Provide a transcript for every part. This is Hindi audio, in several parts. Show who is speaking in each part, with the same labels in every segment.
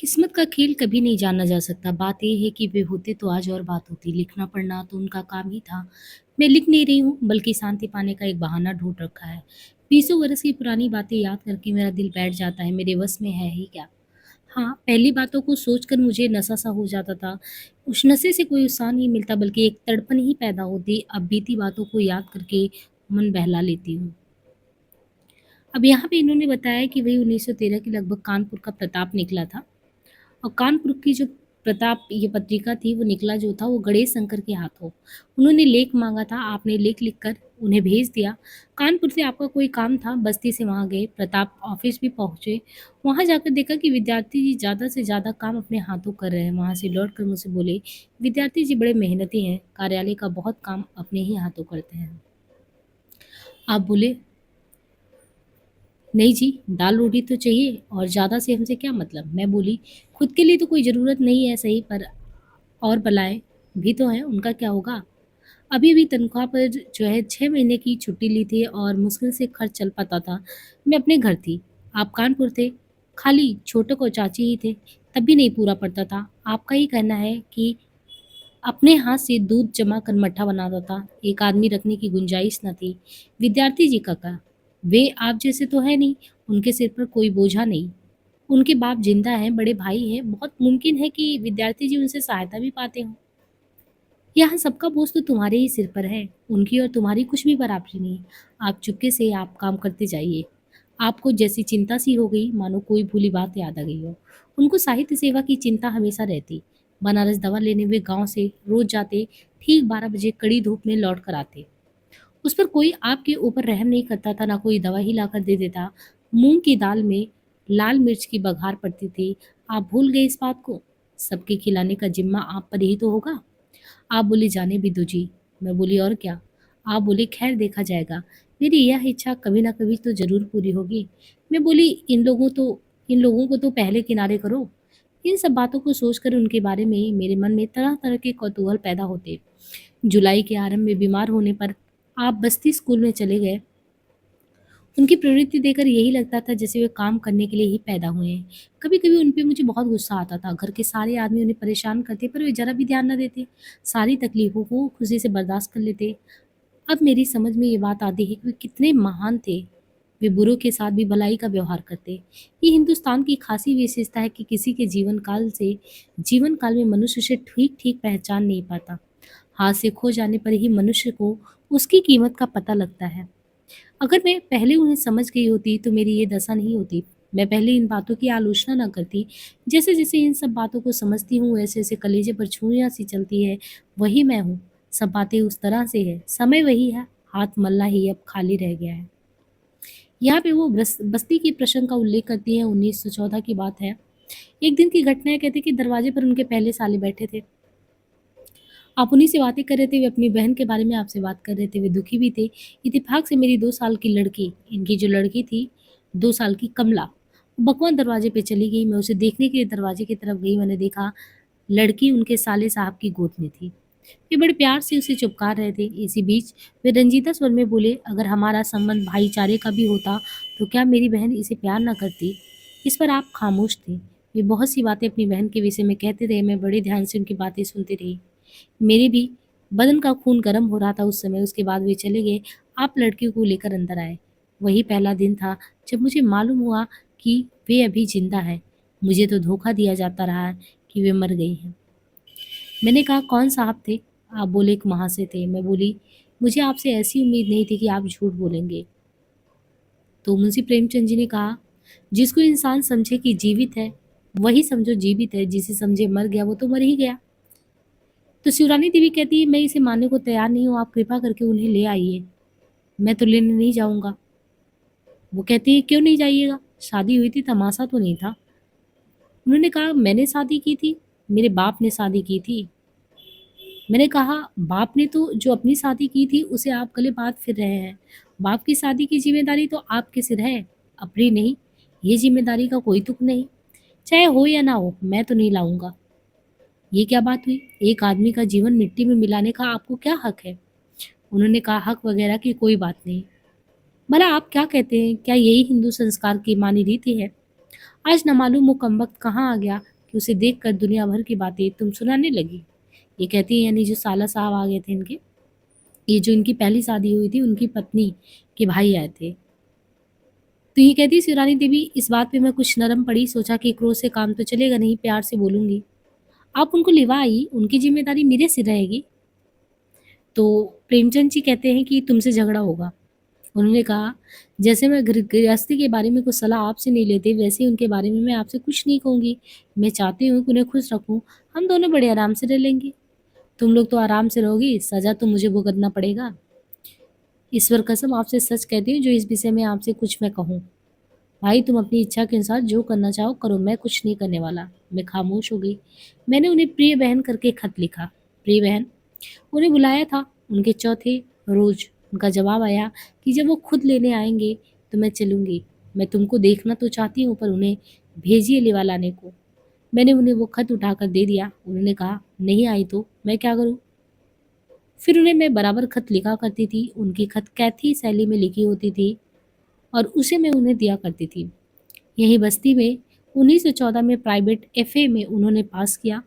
Speaker 1: किस्मत का खेल कभी नहीं जाना जा सकता। बात ये है कि वे होते तो आज और बात होती। लिखना पढ़ना तो उनका काम ही था। मैं लिख नहीं रही हूँ, बल्कि शांति पाने का एक बहाना ढूँढ रखा है। बीसों बरस की पुरानी बातें याद करके मेरा दिल बैठ जाता है, मेरे बस में है ही क्या? हाँ, पहली बातों को सोचकर मुझे नशा-सा हो जाता था। उस नशे से कोई उत्साह नहीं मिलता, बल्कि एक तड़पन ही पैदा होती। अब बीती बातों को याद करके मन बहला लेती हूँ। अब यहाँ पे इन्होंने बताया कि वही 1913 के लगभग कानपुर का प्रताप निकला था। और कानपुर की जो प्रताप ये पत्रिका थी, वो निकला जो था वो गणेश शंकर के हाथों। उन्होंने लेख माँगा था, आपने लेख लिखकर उन्हें भेज दिया। कानपुर से आपका कोई काम था, बस्ती से वहाँ गए, प्रताप ऑफ़िस भी पहुँचे। वहाँ जाकर देखा कि विद्यार्थी जी ज़्यादा से ज़्यादा काम अपने हाथों कर रहे हैं। वहाँ से लौटकर मुझसे बोले, "विद्यार्थी जी बड़े मेहनती हैं, कार्यालय का बहुत काम अपने ही हाथों करते हैं।" आप बोले, नहीं जी, दाल-रोटी तो चाहिए और ज़्यादा से हमसे क्या मतलब? मैं बोली, खुद के लिए तो कोई ज़रूरत नहीं है सही, पर और भलाएँ भी तो हैं, उनका क्या होगा? अभी-अभी तनख्वाह पर जो है 6 महीने की छुट्टी ली थी और मुश्किल से खर्च चल पाता था। मैं अपने घर थी, आप कानपुर थे, खाली छोटक और चाची ही थे, तब भी नहीं पूरा पड़ता था। आपका ही कहना है कि अपने हाथ से दूध जमा कर मट्ठा बनाता था, एक आदमी रखने की गुंजाइश न थी। विद्यार्थी जी का क्या? वे आप जैसे तो हैं नहीं, उनके सिर पर कोई बोझा नहीं। उनके बाप ज़िंदा हैं, बड़े भाई हैं, बहुत मुमकिन है कि विद्यार्थी जी उनसे सहायता भी पाते हों। यहाँ सबका बोझ तो तुम्हारे ही सिर पर है, उनकी और तुम्हारी कुछ भी बराबरी नहीं। आप चुपके से आप काम करते जाइए। आपको जैसी चिंता सी हो गई, मानो कोई भूली बात याद आ गई हो। उनको साहित्य सेवा की चिंता हमेशा रहती। बनारस दवा लेने वे गाँव से रोज़ जाते, ठीक 12 बजे कड़ी धूप में लौट कर आते। उस पर कोई आपके ऊपर रहम नहीं करता था, ना कोई दवा ही लाकर दे देता। मूँग की दाल में लाल मिर्च की बघार पड़ती थी। आप भूल गए इस बात को? सबके खिलाने का ज़िम्मा आप पर ही तो होगा। आप बोली, जाने भी दो जी। मैं बोली, और क्या? आप बोले, खैर देखा जाएगा। मेरी यह इच्छा कभी न कभी तो ज़रूर पूरी होगी। मैं बोली, इन लोगों को तो पहले किनारे करो। इन सब बातों को सोचकर उनके बारे में मेरे मन में तरह-तरह के कौतूहल पैदा होते। जुलाई के आरंभ में बीमार होने पर आप बस्ती स्कूल में चले गए। उनकी प्रवृत्ति देखकर यही लगता था जैसे वे काम करने के लिए ही पैदा हुए हैं। कभी-कभी उन पे मुझे बहुत गुस्सा आता था। घर के सारे आदमी उन्हें परेशान करते, पर वे ज़रा भी ध्यान न देते। सारी तकलीफ़ों को खुशी से बर्दाश्त कर लेते। अब मेरी समझ में ये बात आती है कि वे कितने महान थे। वे बुरों के साथ भी भलाई का व्यवहार करते। ये हिंदुस्तान की खासी विशेषता है कि किसी के जीवन काल में मनुष्य उसे ठीक-ठीक पहचान नहीं पाता। हाथ से खो जाने पर ही मनुष्य को उसकी कीमत का पता लगता है। अगर मैं पहले उन्हें समझ गई होती तो मेरी ये दशा नहीं होती। मैं पहले इन बातों की आलोचना ना करती। जैसे-जैसे इन सब बातों को समझती हूँ, वैसे-वैसे कलेजे पर छुरियाँ सी चलती है। वही मैं हूँ, सब बातें उस तरह से है, समय वही है, हाथ मलना ही अब खाली रह गया है। यहाँ पे वो बस्ती की प्रसंग का उल्लेख करती है, 1914 की बात है। एक दिन की घटना है, कहते हैं कि दरवाजे पर उनके पहले साले बैठे थे। आप उन्हीं से बातें कर रहे थे, वे अपनी बहन के बारे में आपसे बात कर रहे थे, वे दुखी भी थे। इत्तेफ़ाक से मेरी 2 साल की लड़की, इनकी जो लड़की थी, 2 साल की कमला, बकवान दरवाजे पे चली गई। मैं उसे देखने के लिए दरवाजे की तरफ गई, मैंने देखा लड़की उनके साले साहब की गोद में थी। वे बड़े प्यार से उसे चिपका रहे थे। इसी बीच वे रंजीता स्वर में बोले, "अगर हमारा संबंध भाईचारे का भी होता, तो क्या मेरी बहन इसे प्यार ना करती?" इस पर आप खामोश थे। वे बहुत सी बातें अपनी बहन के विषय में कहते रहे, मैं बड़े ध्यान से उनकी बातें सुनती रही। मेरे भी बदन का खून गर्म हो रहा था उस समय। उसके बाद वे चले गए। आप लड़कियों को लेकर अंदर आए। वही पहला दिन था जब मुझे मालूम हुआ कि वे अभी ज़िंदा हैं। मुझे तो धोखा दिया जाता रहा कि वे मर गई हैं। मैंने कहा, कौन साहब थे? आप बोले, एक महाशय थे। मैं बोली, मुझे आपसे ऐसी उम्मीद नहीं थी कि आप झूठ बोलेंगे। तो मुंशी प्रेमचंद जी ने कहा, जिसको इंसान समझे कि जीवित है, वही समझो जीवित है, जिसे समझे मर गया, वो तो मर ही गया। तो शिवरानी देवी कहती है, मैं इसे मानने को तैयार नहीं हूँ, आप कृपा करके उन्हें ले आइए। मैं तो लेने नहीं जाऊँगा। वो कहती है, क्यों नहीं जाइएगा? शादी हुई थी, तमाशा तो नहीं था। उन्होंने कहा, मैंने शादी की थी, मेरे बाप ने शादी की थी। मैंने कहा, बाप ने तो जो अपनी शादी की थी उसे आप गले बांध फिर रहे हैं। बाप की शादी की ज़िम्मेदारी तो आपके सिर है, अपनी नहीं। ये ज़िम्मेदारी का कोई तुक नहीं। चाहे हो या ना हो, मैं तो नहीं लाऊँगा। ये क्या बात हुई? एक आदमी का जीवन मिट्टी में मिलाने का आपको क्या हक है? उन्होंने कहा, हक वगैरह की कोई बात नहीं। भला आप क्या कहते हैं? क्या यही हिंदू संस्कार की मानी रीति है? आज न मालूम वो कमबख्त कहाँ आ गया कि उसे देखकर दुनिया भर की बातें तुम सुनाने लगी। ये कहती है, यानी जो साला साहब आ गए थे इनके, ये जो इनकी पहली शादी हुई थी उनकी पत्नी के भाई आए थे। तो ये कहती है, शिवरानी देवी इस बात पे मैं कुछ नरम पड़ी, सोचा कि क्रोध से काम तो चलेगा नहीं, प्यार से बोलूंगी। आप उनको लिवा आई, उनकी जिम्मेदारी मेरे सिर रहेगी। तो प्रेमचंद जी कहते हैं कि तुमसे झगड़ा होगा। उन्होंने कहा, जैसे मैं गृहस्थी के बारे में कुछ सलाह आपसे नहीं लेती, वैसे ही उनके बारे में मैं आपसे कुछ नहीं कहूंगी। मैं चाहती हूँ कि उन्हें खुश रखूं। हम दोनों बड़े आराम से रह लेंगे। तुम लोग तो आराम से रहोगी, सजा तो मुझे भुगतना पड़ेगा। ईश्वर कसम आपसे सच कहती हूँ, जो इस विषय में आपसे कुछ मैं कहूँ। भाई तुम अपनी इच्छा के अनुसार जो करना चाहो करो, मैं कुछ नहीं करने वाला। मैं खामोश हो गई। मैंने उन्हें प्रिय बहन करके खत लिखा। प्रिय बहन, उन्हें बुलाया था उनके चौथे रोज। उनका जवाब आया कि जब वो खुद लेने आएंगे तो मैं चलूंगी। मैं तुमको देखना तो चाहती हूँ, पर उन्हें भेजिए लिवा लाने को। मैंने उन्हें वो खत उठाकर दे दिया। उन्होंने कहा, नहीं आई तो मैं क्या करूँ। फिर उन्हें मैं बराबर खत लिखा करती थी। उनकी खत कैथी शैली में लिखी होती थी और उसे मैं उन्हें दिया करती थी। यही बस्ती में 1914 में प्राइवेट एफए में उन्होंने पास किया।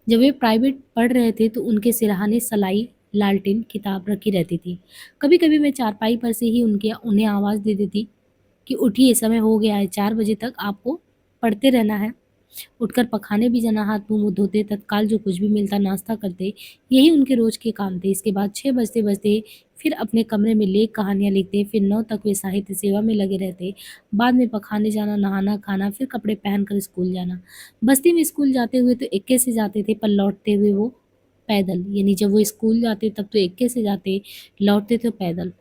Speaker 1: जब वे प्राइवेट पढ़ रहे थे तो उनके सिरहाने सलाई लालटेन किताब रखी रहती थी। कभी कभी मैं चारपाई पर से ही उनके उन्हें आवाज़ दे देती कि उठिए, समय हो गया है, 4 बजे तक आपको पढ़ते रहना है। उठकर पखाने भी जाना, हाथ मुंह धोते, तत्काल जो कुछ भी मिलता नाश्ता करते। यही उनके रोज के काम थे। इसके बाद 6 बजते बजते फिर अपने कमरे में लेख कहानियां लिखते। फिर 9 तक वे साहित्य सेवा में लगे रहते। बाद में पखाने जाना, नहाना, खाना, फिर कपड़े पहनकर स्कूल जाना। बस्ती में स्कूल जाते हुए तो इक्के से जाते थे, पर लौटते हुए वो पैदल। यानी जब वो स्कूल जाते तब तो इक्के से जाते, लौटते तो पैदल।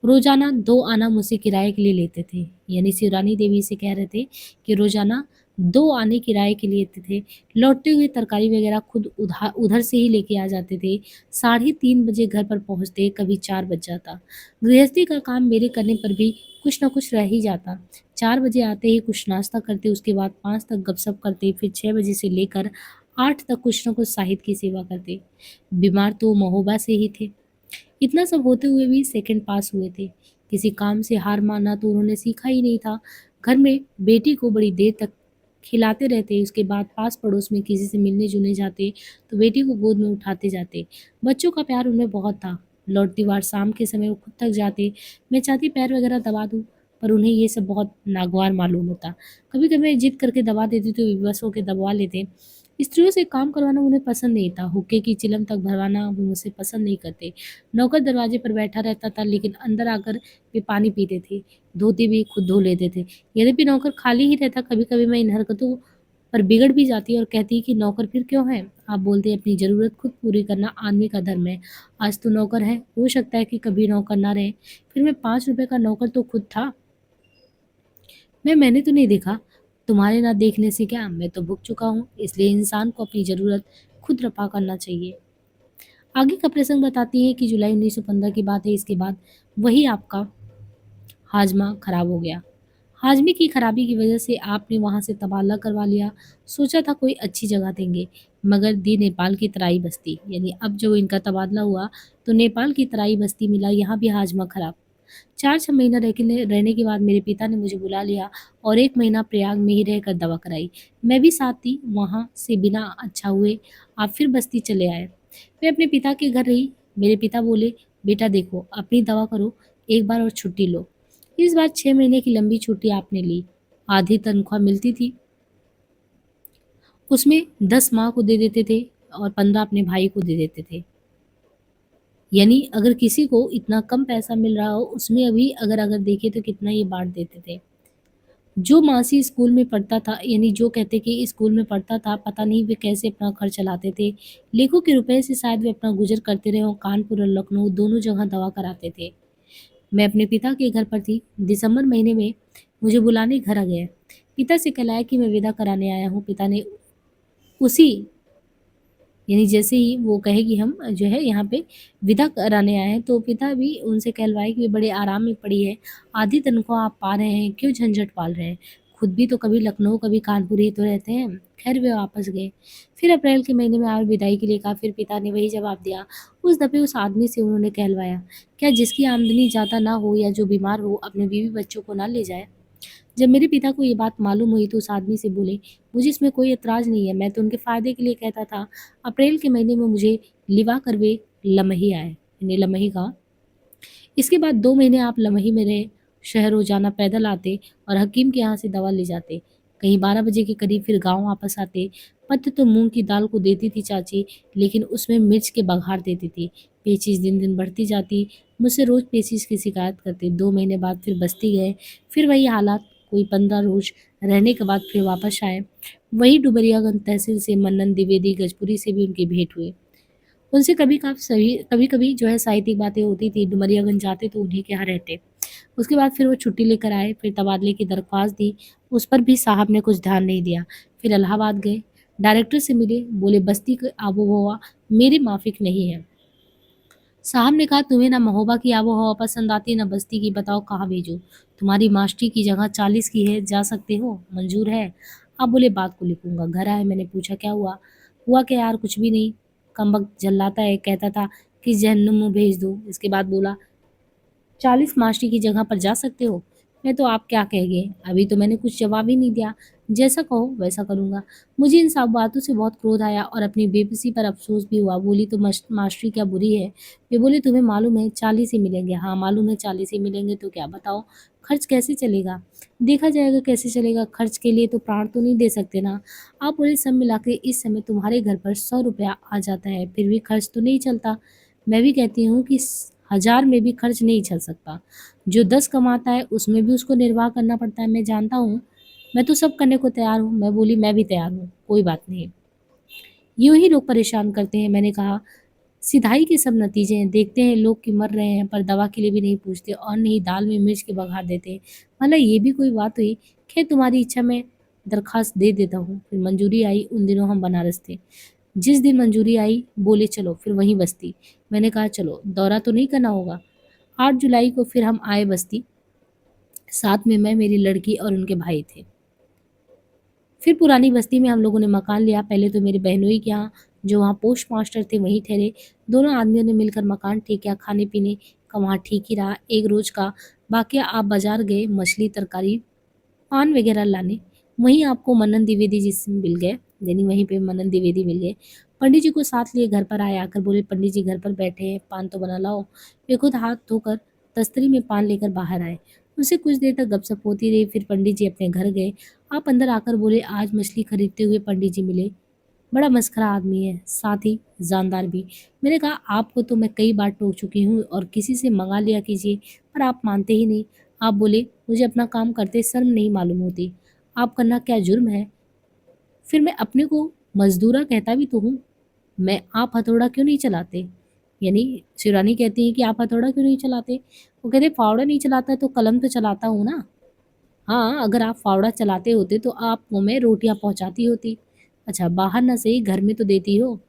Speaker 1: रोजाना 2 आना मुझसे किराए के लिए लेते थे। यानी शिवरानी देवी से कह रहे थे कि रोजाना 2 आने किराए के लिए लेते थे। लौटते हुए तरकारी वगैरह खुद उधार उधर से ही लेके आ जाते थे। 3:30 बजे घर पर पहुंचते, कभी 4 बज जाता। गृहस्थी का काम मेरे करने पर भी कुछ न कुछ रह ही जाता। 4 बजे आते ही कुछ नाश्ता करते, उसके बाद 5 तक गपशप करते, फिर 6 बजे से लेकर 8 तक कुछ न कुछ साहित्य की सेवा करते। बीमार तो महोबा से ही थे। इतना सब होते हुए भी सेकंड पास हुए थे। किसी काम से हार मानना तो उन्होंने सीखा ही नहीं था। घर में बेटी को बड़ी देर तक खिलाते रहते, उसके बाद पास पड़ोस में किसी से मिलने जुलने जाते तो बेटी को गोद में उठाते जाते। बच्चों का प्यार उनमें बहुत था। लौटती बार शाम के समय वो खुद थक जाते। मैं चाहती पैर वगैरह दबा दूं, पर उन्हें ये सब बहुत नागवार मालूम होता। कभी कभी मैं जिद करके दबा देती तो विवश होकर दबवा लेते। स्त्रियों से काम करवाना उन्हें पसंद नहीं था। हुक्के की चिलम तक भरवाना वो मुझसे पसंद नहीं करते। नौकर दरवाजे पर बैठा रहता था, लेकिन अंदर आकर वे पानी पीते थे। धोती भी खुद धो लेते थे। यद्यपि नौकर खाली ही रहता, कभी कभी मैं इन हरकतों पर बिगड़ भी जाती और कहती कि नौकर फिर क्यों है। आप बोलते अपनी जरूरत खुद पूरी करना आदमी का धर्म है। आज तो नौकर है, हो सकता है कि कभी नौकर ना रहे। फिर मैं 5 रुपए का नौकर तो खुद था। मैंने तो नहीं देखा। तुम्हारे ना देखने से क्या, मैं तो भुग चुका हूँ। इसलिए इंसान को अपनी जरूरत खुद रफा करना चाहिए। आगे का प्रसंग बताती है कि जुलाई 1915 की बात है। इसके बाद वही आपका हाजमा खराब हो गया। हाजमे की खराबी की वजह से आपने वहां से तबादला करवा लिया। सोचा था कोई अच्छी जगह देंगे, मगर दी नेपाल की तराई बस्ती। यानी अब जो इनका तबादला हुआ तो नेपाल की तराई बस्ती मिला, यहाँ भी हाजमा खराब। 4-6 महीना रहने के बाद मेरे पिता ने मुझे बुला लिया और 1 महीना प्रयाग में ही रहकर दवा कराई। मैं भी साथ थी। वहाँ से बिना अच्छा हुए आप फिर बस्ती चले आए। मैं अपने पिता के घर रही। मेरे पिता बोले, बेटा देखो, अपनी दवा करो, एक बार और छुट्टी लो। इस बार 6 महीने की लंबी छुट्टी आपने ली। आधी तनख्वाह मिलती थी, उसमें 10 माँ को दे देते थे और 15 अपने भाई को दे देते थे। यानी अगर किसी को इतना कम पैसा मिल रहा हो, उसमें अभी अगर अगर देखे तो कितना ये बांट देते थे। जो मासी स्कूल में पढ़ता था, यानी जो कहते कि स्कूल में पढ़ता था, पता नहीं वे कैसे अपना खर्च चलाते थे। लाखों के रुपए से शायद वे अपना गुजर करते रहे और कानपुर और लखनऊ दोनों जगह दवा कराते थे। मैं अपने पिता के घर पर थी। दिसंबर महीने में मुझे बुलाने घर आ गए। पिता से कहलाया कि मैं विदा कराने आया हूँ। पिता ने उसी, यानी जैसे ही वो कहे कि हम जो है यहाँ पे विदा कराने आए हैं, तो पिता भी उनसे कहलवाए कि वे बड़े आराम में पड़ी है, आधी तनख्वाह आप पा रहे हैं, क्यों झंझट पाल रहे हैं। खुद भी तो कभी लखनऊ कभी कानपुर ही तो रहते हैं। खैर वे वापस गए। फिर अप्रैल के महीने में और विदाई के लिए कहा। फिर पिता ने वही जवाब दिया। उस दफे उस आदमी से उन्होंने कहलवाया, क्या जिसकी आमदनी ज़्यादा ना हो या जो बीमार हो अपने बीवी बच्चों को ना ले जाए। जब मेरे पिता को ये बात मालूम हुई तो उस आदमी से बोले, मुझे इसमें कोई एतराज़ नहीं है, मैं तो उनके फ़ायदे के लिए कहता था। अप्रैल के महीने में मुझे लिवा करवे लमही आए, यानी लमही का। इसके बाद 2 महीने आप लमही में रहे, शहर रोज़ाना पैदल आते और हकीम के यहाँ से दवा ले जाते। कहीं 12 बजे के करीब फिर गाँव वापस आते। पत्ते तो मूँग की दाल को देती थी चाची, लेकिन उसमें मिर्च के बघार देती थी। पेचिश दिन-दिन बढ़ती जाती। मुझसे रोज़ पेचिश की शिकायत करते। 2 महीने बाद फिर बस्ती गए, फिर वही हालात। कोई 15 रोज़ रहने के बाद फिर वापस आए। वही डुमरियागंज तहसील से मन्नन द्विवेदी गजपुरी से भी उनकी भेंट हुई। उनसे कभी-कभी जो है साहित्यिक बातें होती थी, डुमरियागंज जाते तो उन्हीं के यहाँ रहते। उसके बाद फिर वो छुट्टी लेकर आए, फिर तबादले की दरख्वास्त दी, उस पर भी साहब ने कुछ ध्यान नहीं दिया। फिर इलाहाबाद गए, डायरेक्टर से मिले, बोले बस्ती की आबो-हवा मेरे माफ़िक नहीं है। साहब ने कहा तुम्हें ना महोबा की आबो-हवा पसंद आती ना बस्ती की, बताओ कहाँ भेजूँ? तुम्हारी मास्टरी की जगह 40 की है, जा सकते हो, मंजूर है? आप बोले बात को लिखूँगा। घर आए, मैंने पूछा क्या हुआ? हुआ क्या यार, कुछ भी नहीं। कमबख्त झल्लाता है, कहता था कि जहन्नुम में भेज दूँ। इसके बाद बोला 40 मास्टरी की जगह पर जा सकते हो। मैं तो आप क्या कह गए, अभी तो मैंने कुछ जवाब ही नहीं दिया। जैसा कहो वैसा करूँगा। मुझे इन सब बातों से बहुत क्रोध आया और अपनी बेबसी पर अफसोस भी हुआ। बोली तो मास्टरी क्या बुरी है? वे बोले तुम्हें मालूम है 40 ही मिलेंगे। हाँ मालूम है 40 ही मिलेंगे, तो क्या बताओ खर्च कैसे चलेगा? देखा जाएगा कैसे चलेगा, खर्च के लिए तो प्राण तो नहीं दे सकते ना। आप बोले सब मिला के इस समय तुम्हारे घर पर 100 रुपया आ जाता है, फिर भी खर्च तो नहीं चलता। मैं भी कहती हूँ कि 1000 में भी खर्च नहीं चल सकता। जो 10 कमाता है उसमें भी उसको निर्वाह करना पड़ता है, मैं जानता हूँ। मैं तो सब करने को तैयार हूँ। मैं बोली मैं भी तैयार हूँ, कोई बात नहीं। यूँ ही लोग परेशान करते हैं। मैंने कहा सिधाई के सब नतीजे हैं। देखते हैं लोग कि मर रहे हैं पर दवा के लिए भी नहीं पूछते और नहीं दाल में मिर्च के बघार देते हैं। भला ये भी कोई बात हुई? खैर तुम्हारी इच्छा, मैं दरख्वास्त दे देता हूँ। फिर मंजूरी आई। उन दिनों हम बनारस थे। जिस दिन मंजूरी आई बोले चलो फिर वहीं बस्ती। मैंने कहा चलो, दौरा तो नहीं करना होगा। 8 जुलाई को फिर हम आए बस्ती। साथ में मैं, मेरी लड़की और उनके भाई थे। फिर पुरानी बस्ती में हम लोगों ने मकान लिया। पहले तो मेरे बहनोई के यहाँ, जो वहाँ पोस्ट मास्टर थे, वहीं ठहरे। दोनों आदमियों ने मिलकर मकान ठीक किया। खाने पीने का वहाँ ठीक ही रहा, एक रोज का। बाकी आप बाजार गए मछली तरकारी पान वगैरह लाने, वहीं आपको मनन द्विवेदी जी से मिल गए। यानी वहीं पे मनन द्विवेदी मिल गए। पंडित जी को साथ लिए घर पर आए। आकर बोले पंडित जी घर पर बैठे हैं, पान तो बना लाओ। वे खुद हाथ धोकर तस्तरी में पान लेकर बाहर आए। उनसे कुछ देर तक गपशप होती रही। फिर पंडित जी अपने घर गए। आप अंदर आकर बोले आज मछली खरीदते हुए पंडित जी मिले। बड़ा मस्खरा आदमी है, साथ ही जानदार भी। मैंने कहा आपको तो मैं कई बार टोक चुकी हूँ और किसी से मंगा लिया कीजिए, पर आप मानते ही नहीं। आप बोले मुझे अपना काम करते शर्म नहीं मालूम होती। आप करना क्या जुर्म है? फिर मैं अपने को मजदूरा कहता भी तो हूँ। मैं आप हथौड़ा क्यों नहीं चलाते? यानी शिवरानी कहती है कि आप हथौड़ा क्यों नहीं चलाते? वो कहते फावड़ा नहीं चलाता तो कलम तो चलाता हूँ ना। हाँ, अगर आप फावड़ा चलाते होते तो आपको मैं रोटियाँ पहुँचाती होती। अच्छा, बाहर ना सही घर में तो देती हो।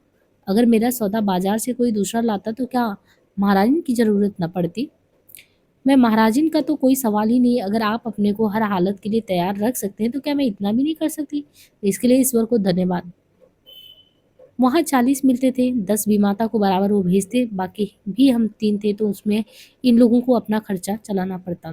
Speaker 1: अगर मेरा सौदा बाजार से कोई दूसरा लाता तो क्या महारानी की ज़रूरत न पड़ती? मैं महाराजिन का तो कोई सवाल ही नहीं है। अगर आप अपने को हर हालत के लिए तैयार रख सकते हैं तो क्या मैं इतना भी नहीं कर सकती? इसके लिए ईश्वर को धन्यवाद। वहाँ 40 मिलते थे, 10 बीमाता को बराबर वो भेजते, बाकी भी हम 3 थे तो उसमें इन लोगों को अपना खर्चा चलाना पड़ता।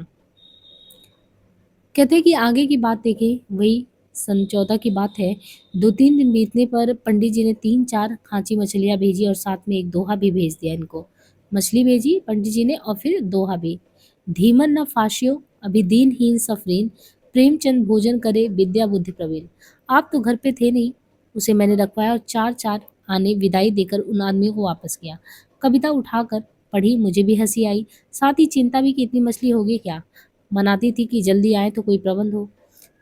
Speaker 1: कहते हैं कि आगे की बात देखें, वही सन 14 की बात है। 2-3 दिन बीतने पर पंडित जी ने 3-4 खाँची मछलियाँ भेजी और साथ में एक दोहा भी भेज दिया इनको। मछली भेजी पंडित जी ने और फिर दोहा भी। धीमन न फाशियो अभी दीनहीन सफरीन, प्रेमचंद भोजन करे विद्या बुद्धि प्रवीण। आप तो घर पे थे नहीं। उसे मैंने रखवाया और 4-4 आने विदाई देकर उन आदमियों को वापस किया। कविता उठाकर पढ़ी, मुझे भी हँसी आई, साथ ही चिंता भी कि इतनी मछली होगी क्या। मनाती थी कि जल्दी आए तो कोई प्रबंध हो।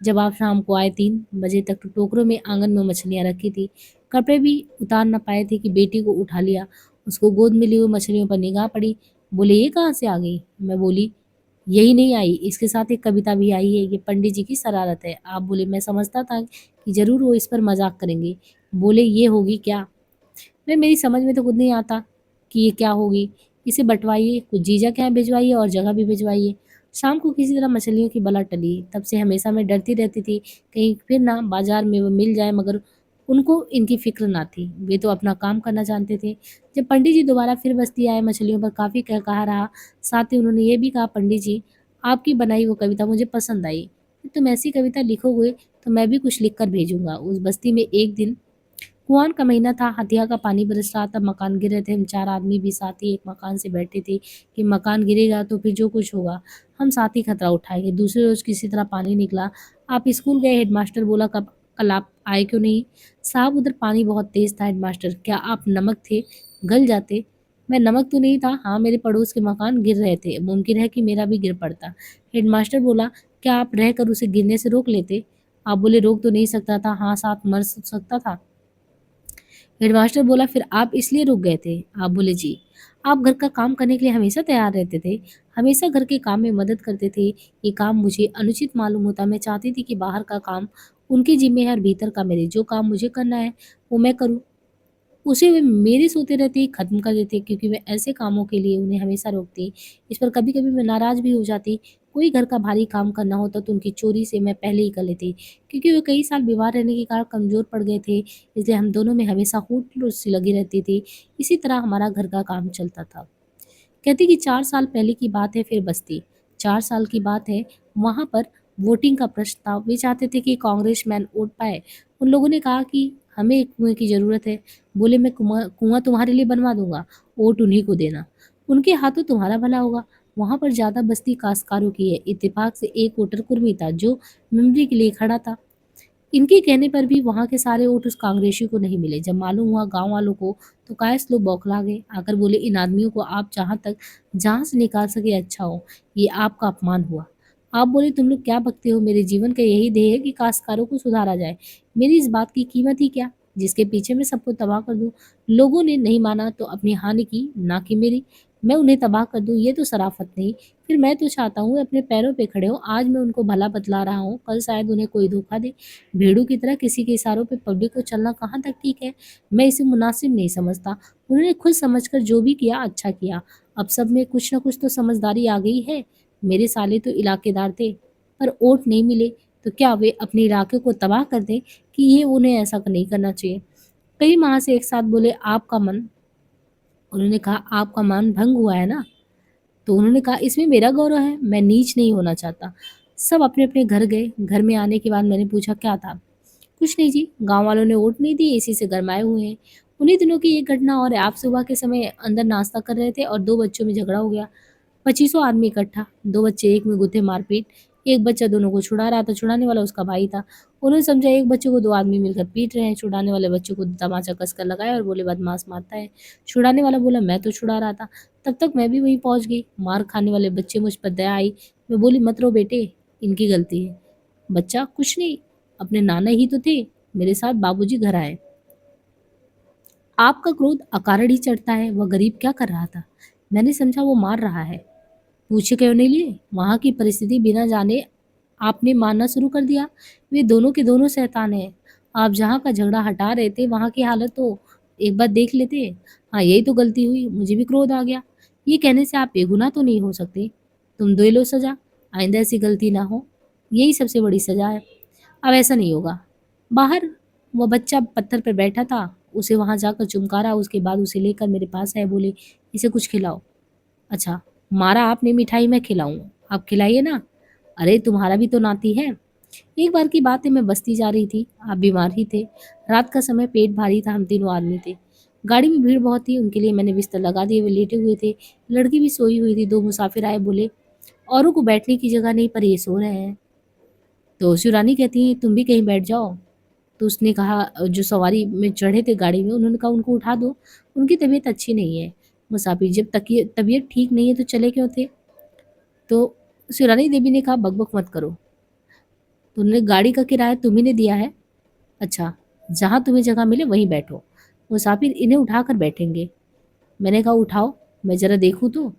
Speaker 1: जब आप शाम को आए 3 बजे तक तो टोकरों में आंगन में मछलियाँ रखी थी। कपड़े भी उतार न पाए थे कि बेटी को उठा लिया। उसको गोद में लिए हुए मछलियों पर निगाह पड़ी। बोले ये कहाँ से आ गई? मैं बोली यही नहीं आई, इसके साथ एक कविता भी आई है, ये पंडित जी की शरारत है। आप बोले मैं समझता था कि ज़रूर वो इस पर मज़ाक करेंगे। बोले ये होगी क्या? मेरी समझ में तो खुद नहीं आता कि ये क्या होगी। इसे बँटवाइए, कुछ जीजा के यहाँ भिजवाइए और जगह भी भिजवाइए। शाम को किसी तरह मछलियों की बला टली। तब से हमेशा मैं डरती रहती थी, कहीं फिर ना बाज़ार में वो मिल जाए, मगर उनको इनकी फ़िक्र ना थी। वे तो अपना काम करना जानते थे। जब पंडित जी दोबारा फिर बस्ती आए, मछलियों पर काफ़ी कहा रहा। साथ ही उन्होंने ये भी कहा, पंडित जी, आपकी बनाई वो कविता मुझे पसंद आई। तुम ऐसी कविता लिखोगे तो मैं भी कुछ लिख कर भेजूँगा। उस बस्ती में एक दिन कुआन का महीना था, हथिया का पानी बरस रहा था, मकान गिर रहे थे। हम 4 आदमी भी साथ ही एक मकान से बैठे थे कि मकान गिरेगा तो फिर जो कुछ होगा, हम साथ ही खतरा उठाएँगे। दूसरे रोज़ किसी तरह पानी निकला। आप स्कूल गए, हेडमास्टर बोला कब कल आप आए क्यों नहीं? साहब उधर पानी बहुत तेज़ था हेडमास्टर, क्या आप नमक थे? गल जाते। मैं नमक तो नहीं था, हाँ मेरे पड़ोस के मकान गिर रहे थे, मुमकिन है कि मेरा भी गिर पड़ता। हेडमास्टर बोला, क्या आप रहकर उसे गिरने से रोक लेते? आप बोले रोक तो नहीं सकता था, हाँ साथ मर सकता था। हेडमास्टर बोला फिर आप इसलिए रुक गए थे? आप बोले जी। आप घर का काम करने के लिए हमेशा तैयार रहते थे, हमेशा घर के काम में मदद करते थे। ये काम मुझे अनुचित मालूम होता, मैं चाहती थी कि बाहर का काम उनके जिम्मे है और भीतर का मेरे। जो काम मुझे करना है वो मैं करूँ, उसे वे मेरे सोते रहते ही ख़त्म कर देते, क्योंकि मैं ऐसे कामों के लिए उन्हें हमेशा रोकती। इस पर कभी-कभी मैं नाराज़ भी हो जाती। कोई घर का भारी काम करना होता तो उनकी चोरी से मैं पहले ही कर लेती। क्योंकि वे कई साल बीमार रहने के कारण कमज़ोर पड़ गए थे, इसलिए हम दोनों में हमेशा होड़-सी लगी रहती थी। इसी तरह हमारा घर का काम चलता था। कहती कि 4 साल पहले की बात है, फिर बस्ती। 4 साल की बात है, वहाँ पर वोटिंग का प्रश्न था। वे चाहते थे कि कांग्रेसमैन वोट पाए। उन लोगों ने कहा कि हमें एक कुएँ की ज़रूरत है। बोले मैं कुआँ तुम्हारे लिए बनवा दूँगा, वोट उन्हीं को देना। उनके हाथों तुम्हारा भला होगा। वहाँ पर ज़्यादा बस्ती काश्तकारों की है। इत्तेफाक से एक वोटर कुर्मी था जो मेमोरी के लिए खड़ा था। इनके कहने पर भी वहाँ के सारे वोट उस कांग्रेसी को नहीं मिले। जब मालूम हुआ गाँव वालों को तो कायस लोग बौखला गए। आकर बोले इन आदमियों को आप जहाँ से निकाल सके अच्छा हो। ये आपका अपमान हुआ। आप बोले तुम लोग क्या बकते हो? मेरे जीवन का यही ध्येय है कि काश्तकारों को सुधारा जाए। मेरी इस बात की कीमत ही क्या, जिसके पीछे मैं सबको तबाह कर दूँ। लोगों ने नहीं माना तो अपनी हानि की, ना कि मेरी। मैं उन्हें तबाह कर दूँ ये तो शराफ़त नहीं। फिर मैं तो चाहता हूँ वे अपने पैरों पे खड़े हों। आज मैं उनको भला बतला रहा हूँ, कल शायद उन्हें कोई धोखा दे। भेड़ों की तरह किसी के इशारों पे पब्लिक को चलना कहाँ तक ठीक है? मैं इसे मुनासिब नहीं समझता। उन्होंने खुद समझकर जो भी किया अच्छा किया। अब सब में कुछ न कुछ तो समझदारी आ गई है। मेरे साले तो इलाकेदार थे, पर वोट नहीं मिले, तो क्या वे अपने इलाके को तबाह कर दें कि ये उन्हें ऐसा नहीं करना चाहिए? कई माह से एक साथ बोले आपका मन उन्होंने कहा आपका मन भंग हुआ है ना? तो उन्होंने कहा इसमें मेरा गौरव है, मैं नीच नहीं होना चाहता। सब अपने-अपने घर गए। घर में आने के बाद मैंने पूछा क्या था? कुछ नहीं जी, गाँव वालों ने वोट नहीं दिए, इसी से गरमाए हुए हैं। उन्हीं दिनों की ये घटना और है, आप सुबह के समय अंदर नाश्ता कर रहे थे और 2 बच्चों में झगड़ा हो गया। पच्चीसों आदमी इकट्ठा, 2 बच्चे एक में गुथे मारपीट, एक बच्चा दोनों को छुड़ा रहा था, छुड़ाने वाला उसका भाई था। उन्होंने समझा एक बच्चे को 2 आदमी मिलकर पीट रहे हैं, छुड़ाने वाले बच्चे को तमाचा कसकर लगाया और बोले बदमाश मारता है। छुड़ाने वाला बोला मैं तो छुड़ा रहा था। तब तक मैं भी वहीं पहुँच गई। मार खाने वाले बच्चे मुझ पर दया आई। मैं बोली मत रो बेटे, इनकी गलती है। बच्चा कुछ नहीं, अपने नाना ही तो थे, मेरे साथ बाबूजी घर आए। आपका क्रोध अकारण ही चढ़ता है, वह गरीब क्या कर रहा था? मैंने समझा वो मार रहा है। पूछे क्यों नहीं लिए? वहाँ की परिस्थिति बिना जाने आपने मानना शुरू कर दिया। वे दोनों के दोनों शैतान हैं। आप जहाँ का झगड़ा हटा रहे थे वहाँ की हालत तो एक बार देख लेते। हाँ यही तो गलती हुई, मुझे भी क्रोध आ गया। ये कहने से आप बेगुनाह तो नहीं हो सकते। तुम दे लो सजा, आइंदा ऐसी गलती ना हो। यही सबसे बड़ी सजा है। अब ऐसा नहीं होगा। बाहर वो बच्चा पत्थर पर बैठा था, उसे वहाँ जाकर चुमकारा, उसके बाद उसे लेकर मेरे पास आए, बोले इसे कुछ खिलाओ। अच्छा, मारा आपने, मिठाई मैं खिलाऊँ, आप खिलाइए ना। अरे तुम्हारा भी तो नाती है। एक बार की बात है, मैं बस्ती जा रही थी, आप बीमार ही थे। रात का समय, पेट भारी था, हम तीनों आदमी थे। गाड़ी में भीड़ बहुत थी, उनके लिए मैंने बिस्तर लगा दिए, वे लेटे हुए थे। लड़की भी सोई हुई थी। 2 मुसाफिर आए, बोले औरों को बैठने की जगह नहीं पर ये सो रहे हैं। तो शिवरानी कहती हैं तुम भी कहीं बैठ जाओ। तो उसने कहा, जो सवारी में चढ़े थे गाड़ी में, उन्होंने कहा उनको उठा दो, उनकी तबीयत अच्छी नहीं है। मुसाफिर जब तबीयत ठीक नहीं है तो चले क्यों थे? तो शिवरानी देवी ने कहा बकबक मत करो, तो उन्होंने गाड़ी का किराया तुम्ही ने दिया है। अच्छा, जहाँ तुम्हें जगह मिले वहीं बैठो, मुसाफिर इन्हें उठाकर बैठेंगे। मैंने कहा उठाओ, मैं जरा देखूं तो।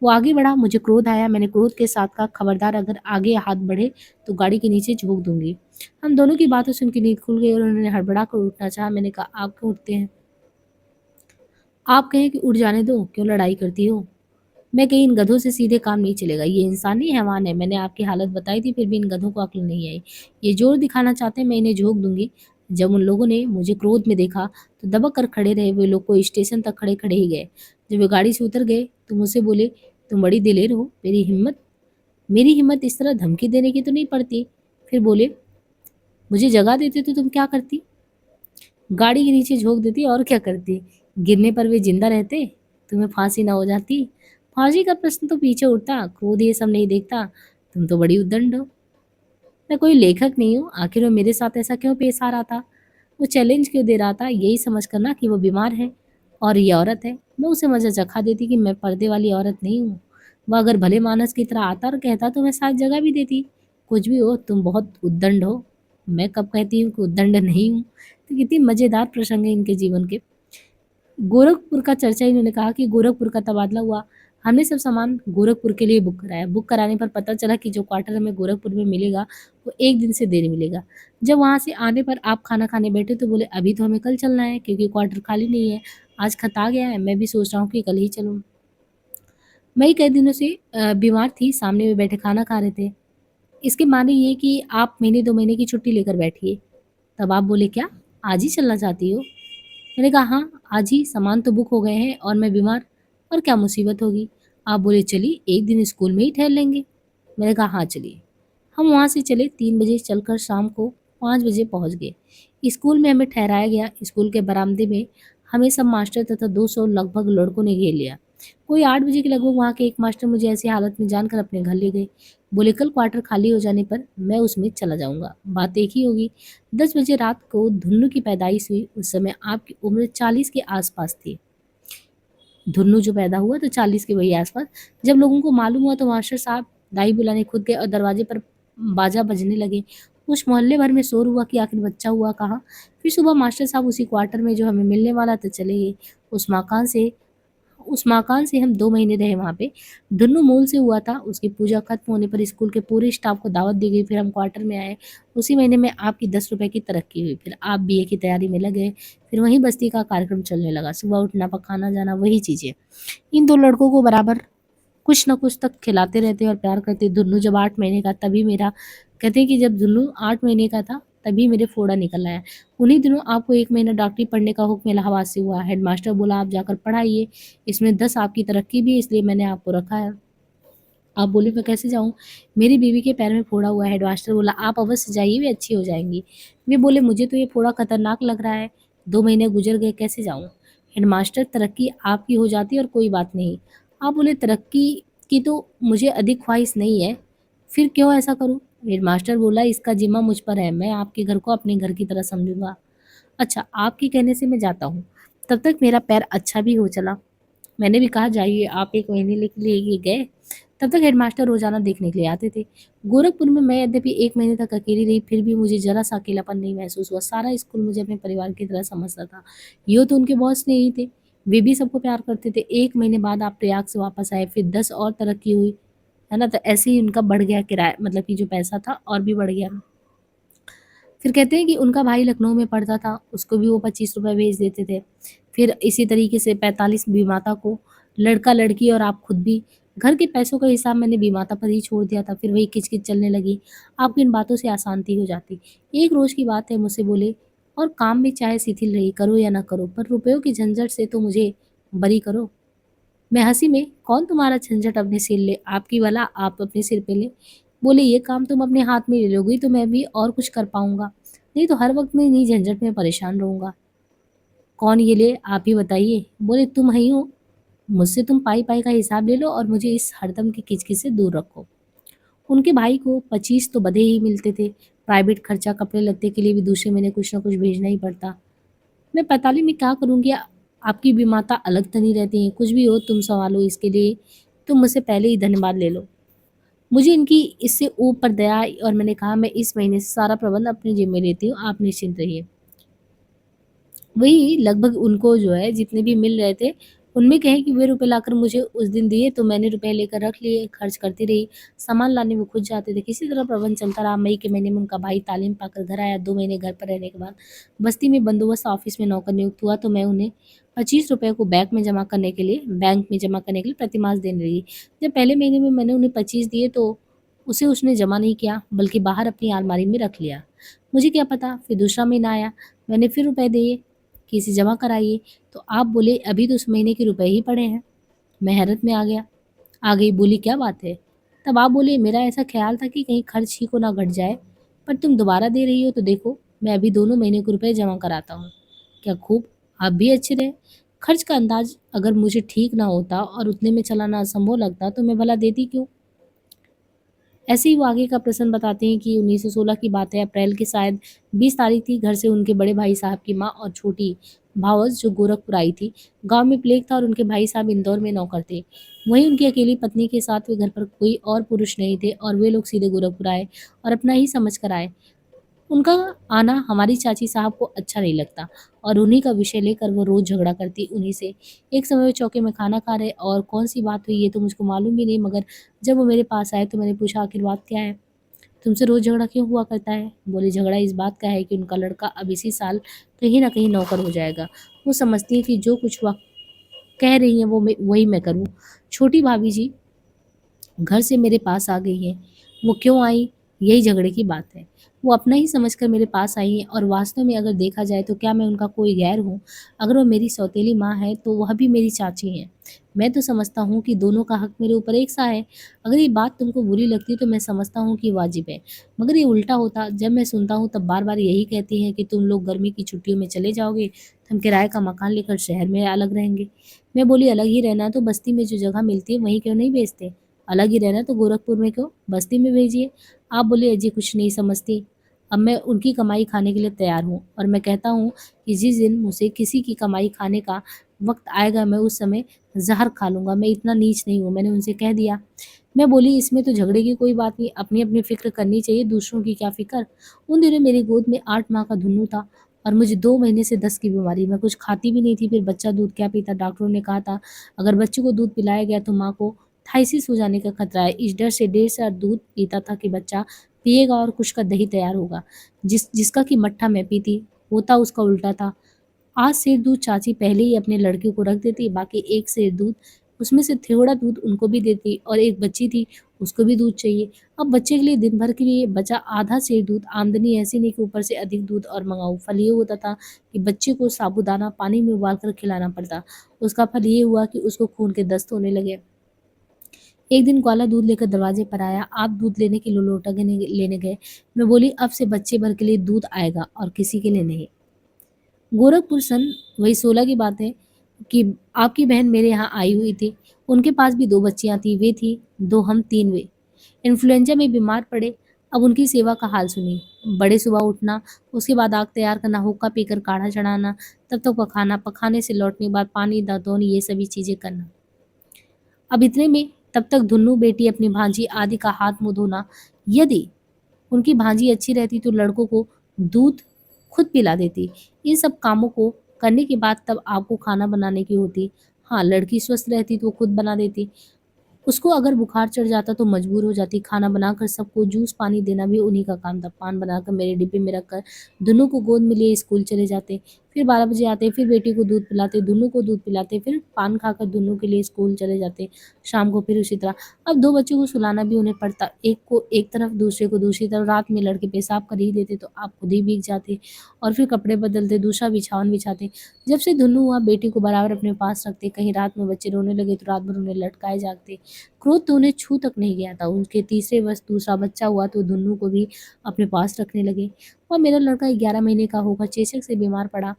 Speaker 1: वो आगे बढ़ा, मुझे क्रोध आया, मैंने क्रोध के साथ कहा खबरदार अगर आगे हाथ बढ़े तो गाड़ी के नीचे झोंक दूंगी। हम दोनों की बातों से उनकी नींद खुल गई और उन्होंने हड़बड़ा कर उठना चाहा। मैंने कहा आप क्यों उठते हैं? आप कहें कि उठ जाने दो, क्यों लड़ाई करती हो? मैं कहीं इन गधों से सीधे काम नहीं चलेगा, ये इंसान नहीं हैवान है। मैंने आपकी हालत बताई थी, फिर भी इन गधों को अक्ल नहीं आई। ये जोर दिखाना चाहते हैं, मैं इन्हें झोंक दूंगी। जब उन लोगों ने मुझे क्रोध में देखा तो दबक कर खड़े रहे। वे लोग को स्टेशन तक खड़े खड़े ही गए। जब वे गाड़ी से उतर गए तो मुझसे बोले तुम बड़ी दिलेर हो। मेरी हिम्मत इस तरह धमकी देने की तो नहीं पड़ती। फिर बोले, मुझे जगा देते तो तुम क्या करती? गाड़ी के नीचे झोंक देती और क्या करती? गिरने पर वे जिंदा रहते, तुम्हें फांसी ना हो जाती? फांसी का प्रश्न तो पीछे उठता, क्रोध ये सब नहीं देखता, तुम तो बड़ी उद्दंड हो। मैं कोई लेखक नहीं हूँ, आखिर वो मेरे साथ ऐसा क्यों पेश आ रहा था? वो चैलेंज क्यों दे रहा था, यही समझ कर ना कि वो बीमार है और ये औरत है। मैं उसे मजा चखा देती कि मैं पर्दे वाली औरत नहीं हूँ। वह अगर भले मानस की तरह आता और कहता तो मैं शायद जगह भी देती। कुछ भी हो, तुम बहुत उद्दंड हो। मैं कब कहती हूँ कि उद्दंड नहीं हूँ? तो कितनी मजेदार प्रसंग है इनके जीवन के। गोरखपुर का चर्चा, इन्होंने कहा कि गोरखपुर का तबादला हुआ। हमने सब सामान गोरखपुर के लिए बुक कराया। बुक कराने पर पता चला कि जो क्वार्टर हमें गोरखपुर में मिलेगा वो 1 दिन से देर मिलेगा। जब वहाँ से आने पर आप खाना खाने बैठे तो बोले अभी तो हमें कल चलना है क्योंकि क्वार्टर खाली नहीं है। आज खत आ गया है, मैं भी सोच रहा हूँ कि कल ही चलूँ। मैं कई दिनों से बीमार थी, सामने में बैठे खाना खा रहे थे। इसके माने ये कि आप महीने 2 महीने की छुट्टी लेकर बैठिए। तब आप बोले, क्या आज ही चलना चाहती हो? मैंने कहा हाँ, आज ही, सामान तो बुक हो गए हैं और मैं बीमार, और क्या मुसीबत होगी? आप बोले चलिए एक दिन स्कूल में ही ठहर लेंगे। मैंने कहा हाँ चलिए। हम वहाँ से चले, 3 बजे चलकर शाम को 5 बजे पहुँच गए। स्कूल में हमें ठहराया गया। स्कूल के बरामदे में हमें सब मास्टर तथा 200 लगभग लड़कों ने घेर लिया। कोई 8 बजे के लगभग वहाँ के एक मास्टर मुझे ऐसी हालत में जानकर अपने घर ले गए। बोले कल क्वार्टर खाली हो जाने पर मैं उसमें चला जाऊंगा, बात एक ही होगी। 10 बजे रात को धुन्नु की पैदाइश हुई। उस समय आपकी उम्र 40 के आसपास थी। धुन्नु जो पैदा हुआ तो 40 के वही आसपास। जब लोगों को मालूम हुआ तो मास्टर साहब दाई बुलाने खुद गए और दरवाजे पर बाजा बजने लगे। उस मोहल्ले भर में शोर हुआ कि आखिर बच्चा हुआ कहाँ। फिर सुबह मास्टर साहब उसी क्वार्टर में जो हमें मिलने वाला था चले गए। उस मकान से उस मकान से हम 2 महीने रहे वहाँ पे। धुन्नु मूल से हुआ था। उसकी पूजा खत्म होने पर स्कूल के पूरे स्टाफ को दावत दी गई। फिर हम क्वार्टर में आए। उसी महीने में आपकी 10 रुपए की तरक्की हुई। फिर आप बीए की तैयारी में लगे। फिर वहीं बस्ती का कार्यक्रम चलने लगा। सुबह उठना, पकाना, जाना, वही चीज़ें। इन 2 लड़कों को बराबर कुछ न कुछ तक खिलाते रहते और प्यार करते। धुन्नु जब 8 महीने का तभी मेरा कहते हैं कि जब धुन्नु 8 महीने का था तभी मेरे फोड़ा निकल आया। उन्हीं दिनों आपको 1 महीना डॉक्टरी पढ़ने का हुक्म इलाहाबाद से हुआ। हेडमास्टर बोला आप जाकर पढ़ाइए, इसमें 10 आपकी तरक्की भी है, इसलिए मैंने आपको रखा है। आप बोले मैं कैसे जाऊँ? मेरी बीवी के पैर में फोड़ा हुआ है। हेडमास्टर बोला आप अवश्य जाइए, वे अच्छी हो जाएँगी। वे बोले मुझे तो ये फोड़ा खतरनाक लग रहा है। 2 महीने गुज़र गए, कैसे जाऊँ? हेडमास्टर तरक्की आपकी हो जाती और कोई बात नहीं। आप बोले तरक्की की तो मुझे अधिक ख्वाहिश नहीं है, फिर क्यों ऐसा करूँ? हेडमास्टर बोला इसका ज़िम्मा मुझ पर है, मैं आपके घर को अपने घर की तरह समझूँगा। अच्छा, आपके कहने से मैं जाता हूँ। तब तक मेरा पैर अच्छा भी हो चला। मैंने भी कहा जाइए। आप 1 महीने के लिए गए। तब तक हेडमास्टर रोज़ाना देखने के लिए आते थे। गोरखपुर में मैं यद्यपि 1 महीने तक अकेली रही, फिर भी मुझे ज़रा-सा अकेलापन नहीं महसूस हुआ। सारा स्कूल मुझे अपने परिवार की तरह समझता था। यूँ तो उनके बहुत स्नेही थे, वे भी सबको प्यार करते थे। 1 महीने बाद आप प्रयाग से वापस आए, फिर 10 और तरक्की हुई, है ना? तो ऐसे ही उनका बढ़ गया किराया, मतलब कि जो पैसा था और भी बढ़ गया। फिर कहते हैं कि उनका भाई लखनऊ में पढ़ता था, उसको भी वो 25 रुपए भेज देते थे। फिर इसी तरीके से 45 बीमाता को, लड़का-लड़की और आप खुद भी। घर के पैसों का हिसाब मैंने बीमाता पर ही छोड़ दिया था। फिर वही किच-किच चलने लगी। आपकी इन बातों से अशांति हो जाती। एक रोज़ की बात है, मुझसे बोले, और काम में चाहे शिथिल रही, करो या ना करो, पर रुपयों की झंझट से तो मुझे बरी करो। मैं हँसी में, कौन तुम्हारा झंझट अपने सिर ले, आपकी वाला आप अपने सिर पे ले। बोले ये काम तुम अपने हाथ में ले लोगी तो मैं भी और कुछ कर पाऊंगा, नहीं तो हर वक्त मैं इन्हीं झंझट में परेशान रहूंगा। कौन ये ले, आप ही बताइए। बोले तुम ही हो। मुझसे तुम पाई पाई का हिसाब ले लो और मुझे इस हरदम की किचकिच से दूर रखो। उनके भाई को 25 तो बधे ही मिलते थे। प्राइवेट खर्चा, कपड़े लत्ते के लिए भी दूसरे महीने कुछ ना कुछ भेजना ही पड़ता। मैं 45 में क्या करूँगी? आपकी भी माता अलग तनी रहती हैं। कुछ भी हो तुम सँभालो, इसके लिए तुम मुझसे पहले ही धन्यवाद ले लो। मुझे इनकी इससे ऊपर दया आई और मैंने कहा मैं इस महीने से सारा प्रबंध अपनी ज़िम्मे लेती हूँ, आप निश्चिंत रहिए। वही लगभग उनको जो है जितने भी मिल रहे थे, उनमें कहें कि वे रुपए लाकर मुझे उस दिन दिए तो मैंने रुपए लेकर रख लिए, खर्च करती रही। सामान लाने में खुद जाते थे। किसी तरह प्रबंध चलता रहा। मई के महीने में उनका भाई तालीम पाकर घर आया। 2 महीने घर पर रहने के बाद बस्ती में बंदोबस्त ऑफिस में नौकर नियुक्त हुआ तो मैं उन्हें 25 रुपए को बैंक में जमा करने के लिए प्रतिमास देने लगी। जब पहले महीने में मैंने उन्हें 25 दिए तो उसे उसने जमा नहीं किया, बल्कि बाहर अपनी अलमारी में रख लिया। मुझे क्या पता, फिर दूसरा महीना आया, मैंने फिर रुपए दिए कि इसे जमा कराइए, तो आप बोले अभी तो उस महीने के रुपए ही पड़े हैं। मैं हैरत में आ गई, बोली क्या बात है? तब आप बोले मेरा ऐसा ख्याल था कि कहीं खर्च ही को ना घट जाए। पर तुम दोबारा दे रही हो तो देखो, मैं अभी दोनों महीने के रुपए जमा कराता हूँ। क्या खूब, आप भी अच्छे रहे। खर्च का अंदाज अगर मुझे ठीक ना होता और उतने में चलाना असंभव लगता तो मैं भला देती क्यों। ऐसे ही वो आगे का प्रसंग बताते हैं कि 1916 की बात है, अप्रैल की शायद 20 तारीख थी। घर से उनके बड़े भाई साहब की माँ और छोटी भावज जो गोरखपुर आई थी। गांव में प्लेग था और उनके भाई साहब इंदौर में नौकर थे। वहीं उनकी अकेली पत्नी के साथ वे घर पर कोई और पुरुष नहीं थे और वे लोग सीधे गोरखपुर आए और अपना ही समझ कर आए। उनका आना हमारी चाची साहब को अच्छा नहीं लगता और उन्हीं का विषय लेकर वो रोज झगड़ा करती उन्हीं से। एक समय वो चौके में खाना खा रहे और कौन सी बात हुई ये तो मुझको मालूम भी नहीं, मगर जब वो मेरे पास आए तो मैंने पूछा, आखिर बात क्या है, तुमसे रोज झगड़ा क्यों हुआ करता है। बोले, झगड़ा इस बात का है कि उनका लड़का अब इसी साल कहीं ना कहीं नौकर हो जाएगा। वो समझती है कि जो कुछ वह कह रही है वो वही मैं करूँ। छोटी भाभी जी घर से मेरे पास आ गई हैं। वो क्यों आई, यही झगड़े की बात है। वो अपना ही समझकर मेरे पास आई हैं और वास्तव में अगर देखा जाए तो क्या मैं उनका कोई गैर हूँ। अगर वो मेरी सौतेली माँ है तो वह भी मेरी चाची हैं। मैं तो समझता हूँ कि दोनों का हक मेरे ऊपर एक सा है। अगर ये बात तुमको बुरी लगती तो मैं समझता हूँ कि वाजिब है, मगर ये उल्टा होता। जब मैं सुनता हूँ तब बार बार यही कहती हैं कि तुम लोग गर्मी की छुट्टियों में चले जाओगे तो हम किराए का मकान लेकर शहर में अलग रहेंगे। मैं बोली, अलग ही रहना है तो बस्ती में जो जगह मिलती है वहीं क्यों नहीं बेचते। अलग ही रहना तो गोरखपुर में क्यों, बस्ती में भेजिए। आप बोले, अजी कुछ नहीं समझती। अब मैं उनकी कमाई खाने के लिए तैयार हूँ और मैं कहता हूँ कि जिस दिन मुझे किसी की कमाई खाने का वक्त आएगा मैं उस समय जहर खा लूंगा। मैं इतना नीच नहीं हूँ, मैंने उनसे कह दिया। मैं बोली, इसमें तो झगड़े की कोई बात नहीं, अपनी अपनी फिक्र करनी चाहिए, दूसरों की क्या फिक्र। उन दिनों मेरी गोद में 8 माह का धुन्नू था और मुझे 2 महीने से 10 की बीमारी। मैं कुछ खाती भी नहीं थी, फिर बच्चा दूध क्या पीता। डॉक्टरों ने कहा था अगर बच्चे को दूध पिलाया गया तो माँ को थाइसिस हो जाने का खतरा है। इस डर से 1.5 साल दूध पीता था कि बच्चा पिएगा और कुछ का दही तैयार होगा। जिसका कि मट्ठा मैं पीती, होता उसका उल्टा था। आज सेर दूध चाची पहले ही अपने लड़के को रख देती, बाकी एक सेर दूध उसमें से थोड़ा दूध उनको भी देती और एक बच्ची थी उसको भी दूध चाहिए। अब बच्चे के लिए दिन भर के लिए बचा आधा सेर दूध। आमदनी ऐसी नहीं कि ऊपर से अधिक दूध और मंगाऊं। फल ये होता था कि बच्चे को साबूदाना पानी में उबाल कर खिलाना पड़ता। उसका फल ये हुआ कि उसको खून के दस्त होने लगे। एक दिन ग्वाला दूध लेकर दरवाजे पर आया। आप दूध लेने के लिए लोटा लेने गए। मैं बोली, अब से बच्चे भर के लिए दूध आएगा और किसी के लिए नहीं। गोरखपुर सन वही 16 की बात है कि आपकी बहन मेरे यहाँ आई हुई थी। उनके पास भी 2 बच्चियां थी, वे थी 2, हम 3 वे। इन्फ्लुएंजा में बीमार पड़े। अब उनकी सेवा का हाल सुनिए। बड़े सुबह उठना, उसके बाद आग तैयार करना, हुक्का पीकर काढ़ा चढ़ाना, तब तक पकाना, पकाने से लौटने के बाद पानी दातौन ये सभी चीजें करना। अब इतने में तब तक धुन्नू बेटी अपनी भांजी आदि का हाथ मुंह धोना। यदि उनकी भांजी अच्छी रहती तो लड़कों को दूध खुद पिला देती। इन सब कामों को करने के बाद तब आपको खाना बनाने की होती। हाँ, लड़की स्वस्थ रहती तो खुद बना देती। उसको अगर बुखार चढ़ जाता तो मजबूर हो जाती। खाना बनाकर सबको जूस पानी देना भी उन्हीं का काम था। पान बनाकर मेरे डिब्बे में रखकर दोनों को गोद में लिए स्कूल चले जाते। फिर 12 बजे आते, फिर बेटी को दूध पिलाते, दोनों को दूध पिलाते, फिर पान खाकर दोनों के लिए स्कूल चले जाते। शाम को फिर उसी तरह। अब 2 बच्चों को सुलाना भी उन्हें पड़ता, एक को एक तरफ दूसरे को दूसरी तरफ। रात में लड़के पेशाब कर ही देते तो आप खुद ही भीग जाते और फिर कपड़े बदलते, दूसरा बिछावन बिछाते। जब से धुन्नू हुआ बेटी को बराबर अपने पास रखते। कहीं रात में बच्चे रोने लगे तो रात भर उन्हें लटकाए जागते। क्रोध तो उन्हें छू तक नहीं गया था। उनके तीसरे वर्ष दूसरा बच्चा हुआ तो धुन्नू को भी अपने पास रखने लगे। और मेरा लड़का 11 महीने का होकर चेचक से बीमार पड़ा।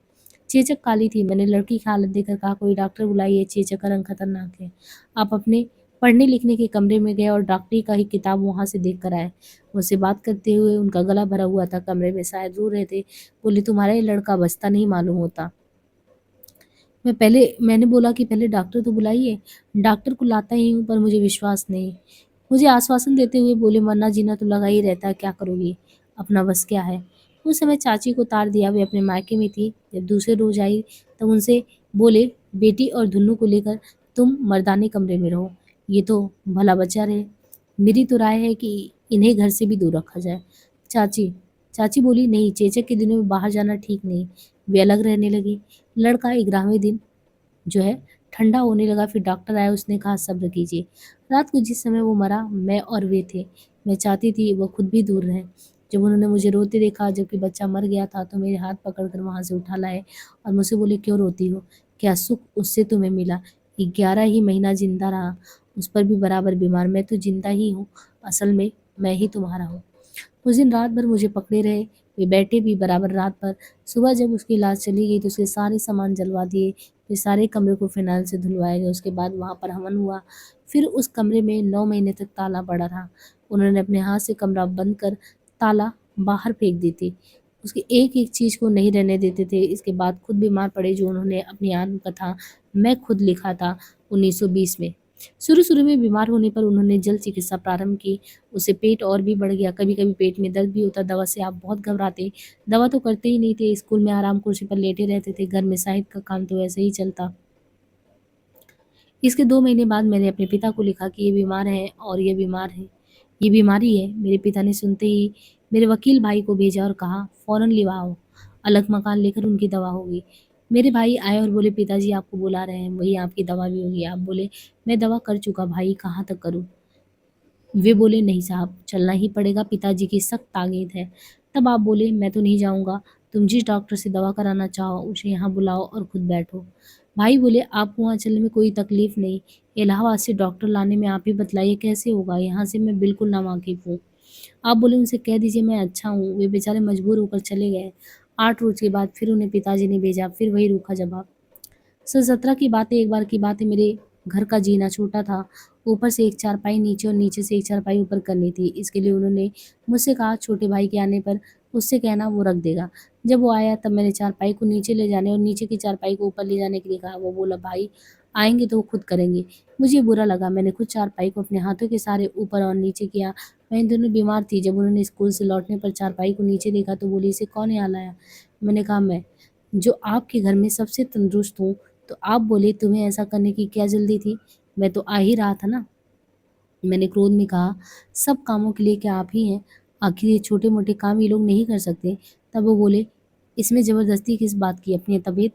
Speaker 1: चेचक काली थी। मैंने लड़की की हालत देखकर कहा, कोई डॉक्टर बुलाइए, चेचक का रंग खतरनाक है। आप अपने पढ़ने लिखने के कमरे में गए और डॉक्टरी का ही किताब वहां से देख कर आए। मुझसे बात करते हुए उनका गला भरा हुआ था, कमरे में शायद रो रहे थे। बोले, तुम्हारा ये लड़का बचता नहीं मालूम होता। मैंने बोला कि पहले डॉक्टर तो बुलाइए। डॉक्टर को लाता ही हूँ पर मुझे विश्वास नहीं। मुझे आश्वासन देते हुए बोले, मरना जीना तो लगा ही रहता है, क्या करोगी, अपना बस क्या है। उस समय चाची को तार दिया, वे अपने मायके में थी। जब दूसरे रोज आई तब उनसे बोले, बेटी और धुन्नू को लेकर तुम मर्दाने कमरे में रहो, ये तो भला बचा रहे। मेरी तो राय है कि इन्हें घर से भी दूर रखा जाए। चाची चाची बोली, नहीं, चेचक के दिनों में बाहर जाना ठीक नहीं। वे अलग रहने लगी। लड़का 11वें दिन जो है ठंडा होने लगा। फिर डॉक्टर आया, उसने कहा सब्र कीजिए। रात को जिस समय वो मरा मैं और वे थे। मैं चाहती थी वो खुद भी दूर रहे। जब उन्होंने मुझे रोते देखा जबकि बच्चा मर गया था तो मेरे हाथ पकड़कर वहां से उठा लाए और मुझसे बोले, क्यों रोती हो, क्या सुख उससे तुम्हें मिला। 11 ही महीना जिंदा रहा, उस पर भी बराबर बीमार। मैं तो जिंदा ही हूँ, असल में मैं ही तुम्हारा हूँ। उस दिन रात भर मुझे पकड़े रहे, वे बैठे भी बराबर रात भर। सुबह जब उसकी लाश चली गई तो उसके सारे सामान जलवा दिए, फिर सारे कमरे को फ़िनाइल से धुलवाया गया। उसके बाद वहाँ पर हवन हुआ। फिर उस कमरे में 9 महीने तक ताला पड़ा रहा। उन्होंने अपने हाथ से कमरा बंद कर ताला बाहर फेंक दी थी। उसकी एक-एक चीज़ को नहीं रहने देते थे। इसके बाद खुद बीमार पड़े, जो उन्होंने अपनी आत्मकथा मैं खुद लिखा था 1920 में। शुरू-शुरू में बीमार होने पर उन्होंने जल्द चिकित्सा प्रारंभ की। उससे पेट और भी बढ़ गया। कभी-कभी पेट में दर्द भी होता। दवा से आप बहुत घबराते। दवा तो करते ही नहीं थे। स्कूल में आराम कुर्सी पर लेटे रहते थे। घर में साहित्य का काम तो ऐसे ही चलता। इसके 2 महीने बाद मैंने अपने पिता को लिखा कि ये बीमार है और ये बीमार है। ये बीमारी है। मेरे पिता ने सुनते ही मेरे वकील भाई को भेजा और कहा, फ़ौरन लिवाओ, अलग मकान लेकर उनकी दवा होगी। मेरे भाई आए और बोले, पिताजी आपको बुला रहे हैं, वहीं आपकी दवा भी होगी। आप बोले, मैं दवा कर चुका भाई, कहाँ तक करूँ? वे बोले, नहीं साहब, चलना ही पड़ेगा, पिताजी की सख्त ताकीद है। तब आप बोले, मैं तो नहीं जाऊँगा, तुम जिस डॉक्टर से दवा कराना चाहो उसे यहाँ बुलाओ और खुद बैठो। भाई बोले, आपको वहाँ चलने में कोई तकलीफ़ नहीं, इलाहाबाद से डॉक्टर लाने में आप ही बतलाइए कैसे होगा, यहाँ से मैं बिल्कुल नावाकिफ़ हूँ। आप बोले, उनसे कह दीजिए मैं अच्छा हूँ। वे बेचारे मजबूर होकर चले गए। 8 रोज़ के बाद फिर उन्हें पिताजी ने भेजा, फिर वही रूखा जवाब। सन 17 की बात है, एक बार की बात है, मेरे घर का जीना छोटा था। ऊपर से एक चारपाई नीचे और नीचे से एक चारपाई ऊपर करनी थी। इसके लिए उन्होंने मुझसे कहा, छोटे भाई के आने पर उससे कहना वो रख देगा। जब वो आया तब मैंने चारपाई को नीचे ले जाने और नीचे की चारपाई को ऊपर ले जाने के लिए कहा। वो बोला, भाई आएँगे तो वो खुद करेंगे। मुझे बुरा लगा। मैंने खुद चारपाई को अपने हाथों के सहारे ऊपर और नीचे किया। मैं इन दिनों बीमार थी। जब उन्होंने स्कूल से लौटने पर चारपाई को नीचे देखा तो बोली, इसे कौन यहाँ लाया? मैंने कहा, मैं, जो आपके घर में सबसे तंदुरुस्त हूँ। तो आप बोले, तुम्हें ऐसा करने की क्या जल्दी थी? मैं तो आ ही रहा था ना। मैंने क्रोध में कहा, सब कामों के लिए क्या आप ही हैं? आखिर ये छोटे-मोटे काम ये लोग नहीं कर सकते? तब वो बोले, इसमें ज़बरदस्ती किस बात की? अपनी तबीयत,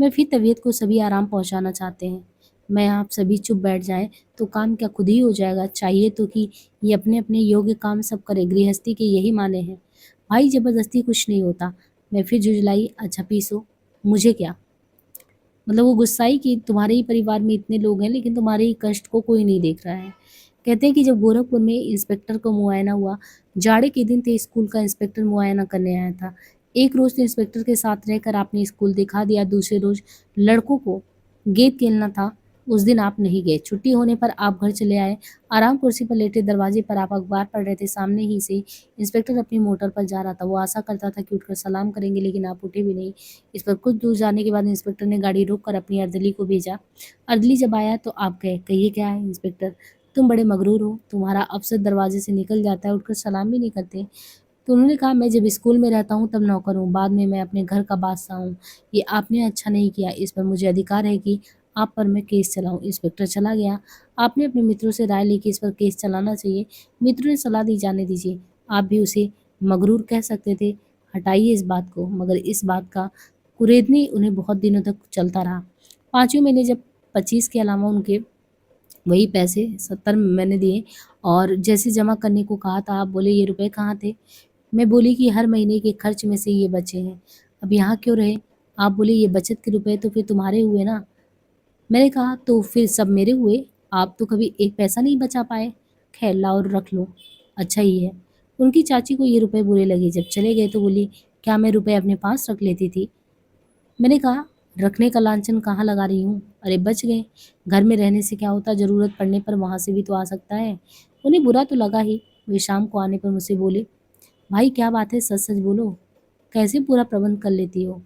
Speaker 1: मैं फिर तबीयत को सभी आराम पहुँचाना चाहते हैं। मैं आप सभी चुप बैठ जाएँ तो काम क्या खुद ही हो जाएगा? चाहिए तो कि ये अपने-अपने योग्य काम सब करें, गृहस्थी के यही माने हैं। भाई ज़बरदस्ती कुछ नहीं होता। मैं फिर झुँझलाई, अच्छा पीसो, मुझे क्या? मतलब वो गुस्साई कि तुम्हारे ही परिवार में इतने लोग हैं लेकिन तुम्हारे ही कष्ट को कोई नहीं देख रहा है। कहते हैं कि जब गोरखपुर में इंस्पेक्टर का मुआयना हुआ, जाड़े के दिन थे, स्कूल का इंस्पेक्टर मुआयना करने आया था। एक रोज़ तो इंस्पेक्टर के साथ रहकर आपने स्कूल दिखा दिया, दूसरे रोज़ लड़कों को गेंद खेलना था, उस दिन आप नहीं गए। छुट्टी होने पर आप घर चले आए। आराम कुर्सी पर लेटे दरवाजे पर आप अखबार पढ़ रहे थे। सामने ही से इंस्पेक्टर अपनी मोटर पर जा रहा था। वो आशा करता था कि उठकर सलाम करेंगे लेकिन आप उठे भी नहीं। इस पर कुछ दूर जाने के बाद इंस्पेक्टर ने गाड़ी रोककर अपनी अर्दली को भेजा। अर्दली जब आया तो आप गए। कहिए क्या है इंस्पेक्टर, तुम बड़े मगरूर हो, तुम्हारा अफ़सर दरवाजे से निकल जाता है, उठकर सलाम भी नहीं करते। तो उन्होंने कहा, मैं जब स्कूल में रहता हूँ तब नौकर हूँ, बाद में मैं अपने घर का बादशाह हूँ। ये आपने अच्छा नहीं किया, इस पर मुझे अधिकार है कि आप पर मैं केस चलाऊँ। इंस्पेक्टर चला गया। आपने अपने मित्रों से राय ली कि इस पर केस चलाना चाहिए। मित्रों ने सलाह दी, जाने दीजिए। आप भी उसे मगरूर कह सकते थे, हटाइए इस बात को। मगर इस बात का कुरेदनी उन्हें बहुत दिनों तक चलता रहा। 5वें महीने जब 25 के अलावा उनके वही पैसे 70 मैंने दिए और जैसे जमा करने को कहा था, आप बोले, ये रुपए कहाँ थे? मैं बोली कि हर महीने के खर्च में से ये बचे हैं। अब यहाँ क्यों रहे? आप बोले, ये बचत के रुपए तो फिर तुम्हारे हुए ना। मैंने कहा, तो फिर सब मेरे हुए, आप तो कभी एक पैसा नहीं बचा पाए। खैर लाओ रख लो, अच्छा ही है। उनकी चाची को ये रुपए बुरे लगे। जब चले गए तो बोली, क्या मैं रुपए अपने पास रख लेती थी? मैंने कहा, रखने का लांछन कहाँ लगा रही हूँ? अरे बच गए। घर में रहने से क्या होता, ज़रूरत पड़ने पर वहाँ से भी तो आ सकता है। उन्हें बुरा तो लगा ही। वे शाम को आने पर मुझसे बोले, भाई क्या बात है, सच-सच बोलो, कैसे पूरा प्रबंध कर लेती हो?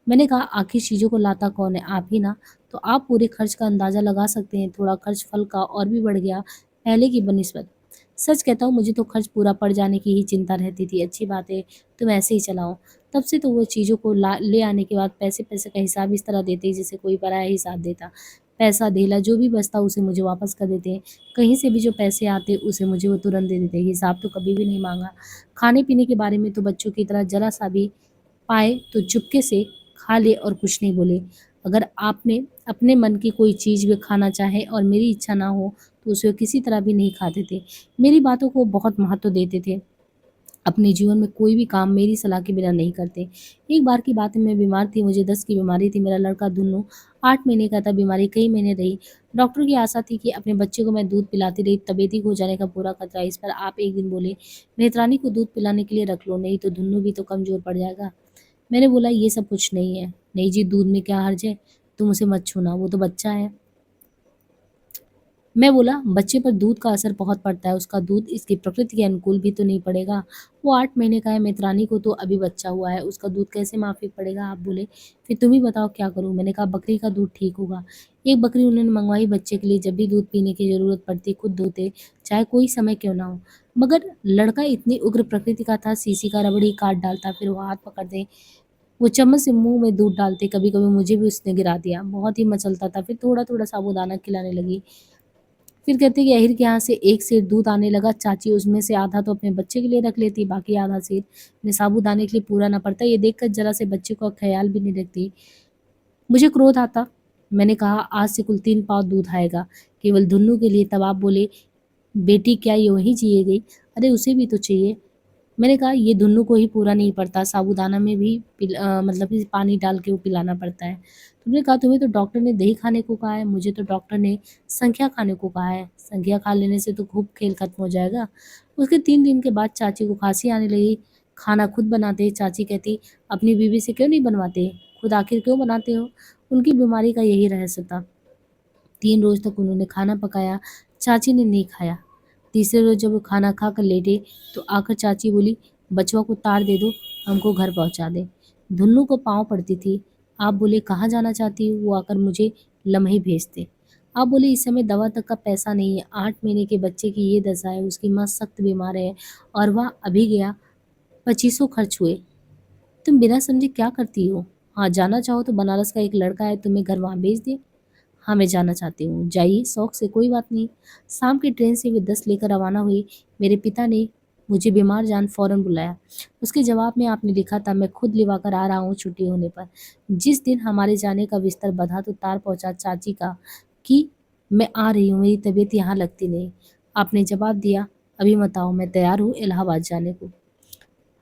Speaker 1: मैंने कहा, आखिर चीज़ों को लाता कौन है? आप ही ना। तो आप पूरे खर्च का अंदाज़ा लगा सकते हैं। थोड़ा खर्च फल का और भी बढ़ गया पहले की बनिस्बत। सच कहता हूँ, मुझे तो खर्च पूरा पड़ जाने की ही चिंता रहती थी। अच्छी बात है, तुम ऐसे ही चलाओ। तब से तो वो चीज़ों को ला ले आने के बाद पैसे-पैसे का हिसाब इस तरह देते हैं जैसे कोई पराया हिसाब देता। पैसा धेला जो भी बचता उसे मुझे वापस कर देते हैं। कहीं से भी जो पैसे आते उसे मुझे वो तुरंत दे देते हैं। हिसाब तो कभी भी नहीं माँगा। खाने-पीने के बारे में तो बच्चों की तरह ज़रा-सा भी पाए तो चुपके से खा ले और कुछ नहीं बोले। अगर आपने अपने मन की कोई चीज़ वे खाना चाहे और मेरी इच्छा ना हो तो उसे किसी तरह भी नहीं खाते थे। मेरी बातों को बहुत महत्व देते थे। अपने जीवन में कोई भी काम मेरी सलाह के बिना नहीं करते। एक बार की बात है, मैं बीमार थी, मुझे दस्त की बीमारी थी, मेरा लड़का दुन्नू 8 महीने का था, बीमारी कई महीने रही। डॉक्टर की आशा थी कि अपने बच्चे को मैं दूध पिलाती रही, तबीयत ठीक हो जाने का पूरा खतरा। इस पर आप एक दिन बोले, "मेहतरानी को दूध पिलाने के लिए रख लो, नहीं तो दुन्नू भी तो कमज़ोर पड़ जाएगा।" मैंने बोला, "ये सब कुछ नहीं है।" "नहीं जी, दूध में क्या हर्ज है? तुम उसे मत छूना, वो तो बच्चा है।" मैं बोला, बच्चे पर दूध का असर बहुत पड़ता है, उसका दूध इसकी प्रकृति के अनुकूल भी तो नहीं पड़ेगा। वो 8 महीने का है, मेतरानी को तो अभी बच्चा हुआ है, उसका दूध कैसे माफ़ी पड़ेगा? आप बोले, फिर तुम ही बताओ क्या करूँ? मैंने कहा, बकरी का दूध ठीक होगा। एक बकरी उन्होंने मंगवाई बच्चे के लिए, जब भी दूध पीने की ज़रूरत पड़ती खुद दोते, चाहे कोई समय क्यों ना हो। मगर लड़का इतनी उग्र प्रकृति का था, शीशी का रबड़ ही काट डालता, फिर वो हाथ पकड़ते, वो चम्मच से मुँह में दूध डालते, कभी-कभी मुझे भी उसने गिरा दिया। बहुत ही मचलता था, फिर थोड़ा-थोड़ा साबूदाना खिलाने लगी। फिर कहते कि अहिर के यहाँ से एक सेर दूध आने लगा, चाची उसमें से आधा तो अपने बच्चे के लिए रख लेती, बाकी आधा सेर मैं साबूदाने के लिए पूरा ना पड़ता। ये देखकर ज़रा से बच्चे का ख़्याल भी नहीं रखती। मुझे क्रोध आता। मैंने कहा, आज से कुल 3 पाव दूध आएगा, केवल धुन्नू के लिए। तब आप बोले, बेटी क्या यूँ ही जिएगी? अरे उसे भी तो चाहिए। मैंने कहा, ये दुन्नू को ही पूरा नहीं पड़ता, साबूदाना में भी मतलब कि पानी डाल के वो पिलाना पड़ता है। तुमने कहा, तुम्हें तो डॉक्टर ने दही खाने को कहा है, मुझे तो डॉक्टर ने संखिया खाने को कहा है। संखिया खा लेने से तो खूब खेल खत्म हो जाएगा। उसके 3 दिन के बाद चाची को खांसी आने लगी। खाना खुद बनाते, चाची कहती, अपनी बीवी से क्यों नहीं बनवाते? खुद आखिर क्यों बनाते हो? उनकी बीमारी का यही रहस्य था। 3 रोज़ तक उन्होंने खाना पकाया, चाची ने नहीं खाया। तीसरे रोज़ जब वो खाना खाकर लेटे, तो आकर चाची बोली, "बचवा को तार दे दो, हमको घर पहुँचा दे।" धुन्नू को पाँव पड़ती थी। आप बोले, "कहाँ जाना चाहती हो?" वो आकर मुझे लम्हे भेजते। आप बोले, "इस समय दवा तक का पैसा नहीं है। 8 महीने के बच्चे की ये दशा है, उसकी माँ सख्त बीमार है और वह अभी गया, 2500 खर्च हुए। तुम बिना समझे क्या करती हो? हाँ, जाना चाहो तो बनारस का एक लड़का है, तुम्हें घर वहाँ भेज दे।" हाँ, मैं जाना चाहती हूँ। जाइए, शौक से, कोई बात नहीं। शाम की ट्रेन से वे 10 लेकर रवाना हुई। मेरे पिता ने मुझे बीमार जान फ़ौरन बुलाया। उसके जवाब में आपने लिखा था, मैं खुद लिवा कर आ रहा हूँ छुट्टी होने पर। जिस दिन हमारे जाने का बिस्तर बँधा तो तार पहुँचा चाची का कि मैं आ रही हूँ, मेरी तबीयत यहाँ लगती नहीं। आपने जवाब दिया, अभी मत आओ, मैं तैयार हूँ इलाहाबाद जाने को।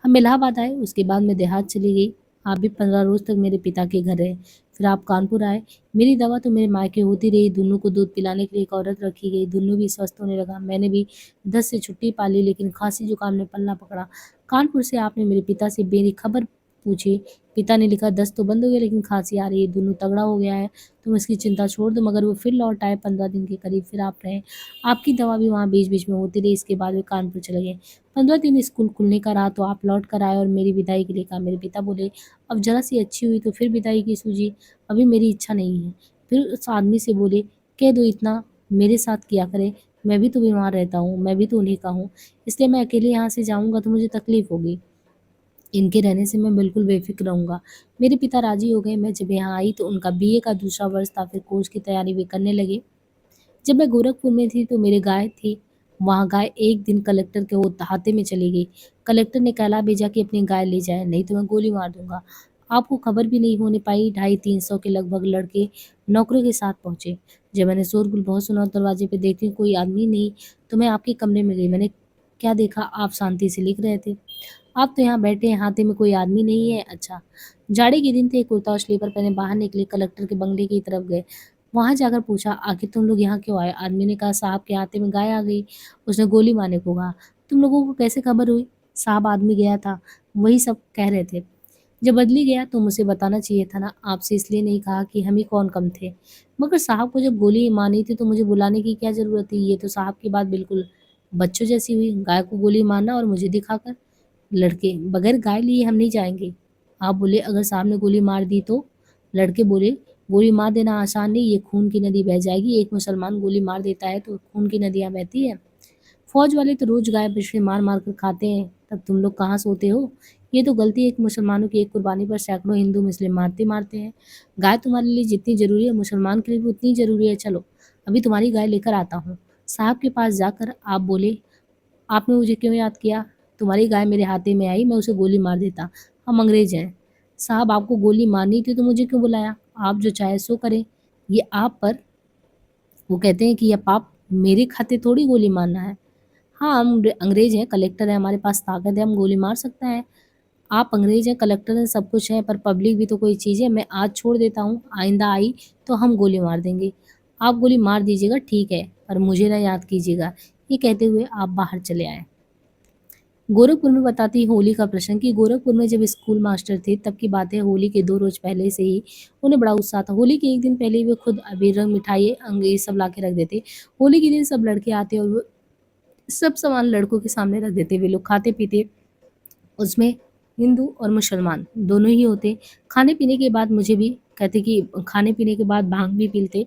Speaker 1: हम इलाहाबाद आए, उसके बाद मैं देहात चली गई। आप भी 15 रोज़ तक मेरे पिता के घर रहे। फिर आप कानपुर आए। मेरी दवा तो मेरे मायके होती रही। दुन्नू को दूध पिलाने के लिए एक औरत रखी गई। दुन्नू भी स्वस्थ होने लगा। मैंने भी 10 से छुट्टी पा ली, लेकिन खाँसी जुकाम ने पल्ला पकड़ा। कानपुर से आपने मेरे पिता से मेरी खबर पूछी। पिता ने लिखा, दस्त तो बंद हो गया, लेकिन खाँसी आ रही है। दुन्नू तगड़ा हो गया है, तुम इसकी चिंता छोड़ दो। मगर वो फिर लौट आए 15 दिन के करीब। फिर आप रहे। आपकी दवा भी वहाँ बीच-बीच में होती रही। इसके बाद वे कानपुर चले गए। 15 दिन स्कूल खुलने का रहा तो आप लौट कर आए और मेरी विदाई के लिए कहा। मेरे पिता बोले, अब ज़रा सी अच्छी हुई तो फिर विदाई की सूझी, अभी मेरी इच्छा नहीं है। फिर उस आदमी से बोले, कह दो इतना मेरे साथ किया करे, मैं भी तो बीमार रहता हूँ, मैं भी तो उन्हीं का हूँ, इसलिए मैं अकेले यहाँ से जाऊँगा तो मुझे तकलीफ़ होगी। इनके रहने से मैं बिल्कुल बेफ़िक्र रहूँगा। मेरे पिता राज़ी हो गए। मैं जब यहाँ आई तो उनका बीए का दूसरा वर्ष था, फिर कोर्स की तैयारी वे करने लगे। जब मैं गोरखपुर में थी तो मेरी गाय थी। वहाँ गाय एक दिन कलेक्टर के वो अहाते में चली गई। कलेक्टर ने कहला भेजा कि अपनी गाय ले जाएँ, नहीं तो मैं गोली मार दूँगा। आपको खबर भी नहीं होने पाई। 250-300 के लगभग लड़के नौकरों के साथ पहुँचे। जब मैंने शोरगुल बहुत सुना, दरवाजे पे देखती हूँ कोई आदमी नहीं, तो मैं आपके कमरे में गई। मैंने क्या देखा, आप शांति से लिख रहे थे। आप तो यहाँ बैठे हैं, हाथे में कोई आदमी नहीं है। अच्छा। जाड़े के दिन थे, कुर्ता और स्लीपर पहने बाहर निकले, कलेक्टर के बंगले की तरफ गए। वहाँ जाकर पूछा, आखिर तुम लोग यहाँ क्यों आए? आदमी ने कहा, साहब के हाथे में गाय आ गई, उसने गोली मारने को कहा। तुम लोगों को कैसे खबर हुई? साहब, आदमी गया था, वही सब कह रहे थे। जब बदली गया तो मुझे बताना चाहिए था ना, आपसे इसलिए नहीं कहा कि हम ही कौन कम थे। मगर साहब को जब गोली मारनी थी तो मुझे बुलाने की क्या ज़रूरत थी? ये तो साहब की बात बिल्कुल बच्चों जैसी हुई, गाय को गोली मारना और मुझे दिखाकर। लड़के, बगैर गाय लिए हम नहीं जाएँगे। आप बोले, अगर साहब ने गोली मार दी तो? लड़के बोले, गोली मार देना आसान नहीं, ये खून की नदी बह जाएगी। एक मुसलमान गोली मार देता है तो खून की नदियाँ बहती हैं। फौज वाले तो रोज़ गाय बछड़े मार-मार कर खाते हैं, तब तुम लोग कहाँ सोते हो? ये तो गलती है कि मुसलमानों की एक कुर्बानी पर सैकड़ों हिंदू मुस्लिम मारते-मारते हैं। गाय तुम्हारे लिए जितनी ज़रूरी है, मुसलमान के लिए भी उतनी ज़रूरी है। चलो, अभी तुम्हारी गाय लेकर आता हूँ। साहब के पास जाकर आप बोले, आपने मुझे क्यों याद किया? तुम्हारी गाय मेरे हाथे में आई, मैं उसे गोली मार देता। हम अंग्रेज़ हैं। साहब, आपको गोली मारनी थी तो मुझे क्यों बुलाया? आप जो चाहे सो करें। ये आप पर वो कहते हैं कि यह पाप मेरे खाते थोड़ी गोली मारना है। हाँ, हम अंग्रेज़ हैं, कलेक्टर हैं, हमारे पास ताकत है, हम गोली मार सकते हैं। आप अंग्रेज़ हैं, कलेक्टर हैं, सब कुछ है, पर पब्लिक भी तो कोई चीज़ है। मैं आज छोड़ देता हूँ, आइंदा आई तो हम गोली मार देंगे। आप गोली मार दीजिएगा ठीक है, पर मुझे ना याद कीजिएगा। ये कहते हुए आप बाहर चले आए। गोरखपुर में बताती होली का प्रसंग कि गोरखपुर में जब स्कूल मास्टर थे तब की बात है। होली के 2 रोज़ पहले से ही उन्हें बड़ा उत्साह था। होली के 1 दिन पहले ही वे खुद अबीर, रंग, मिठाई, अंग ये सब ला के रख देते। होली के दिन सब लड़के आते और वो सब सामान लड़कों के सामने रख देते। वे लोग खाते-पीते, उसमें हिंदू और मुसलमान दोनों ही होते। खाने-पीने के बाद मुझे भी कहते कि खाने-पीने के बाद भांग भी पीते।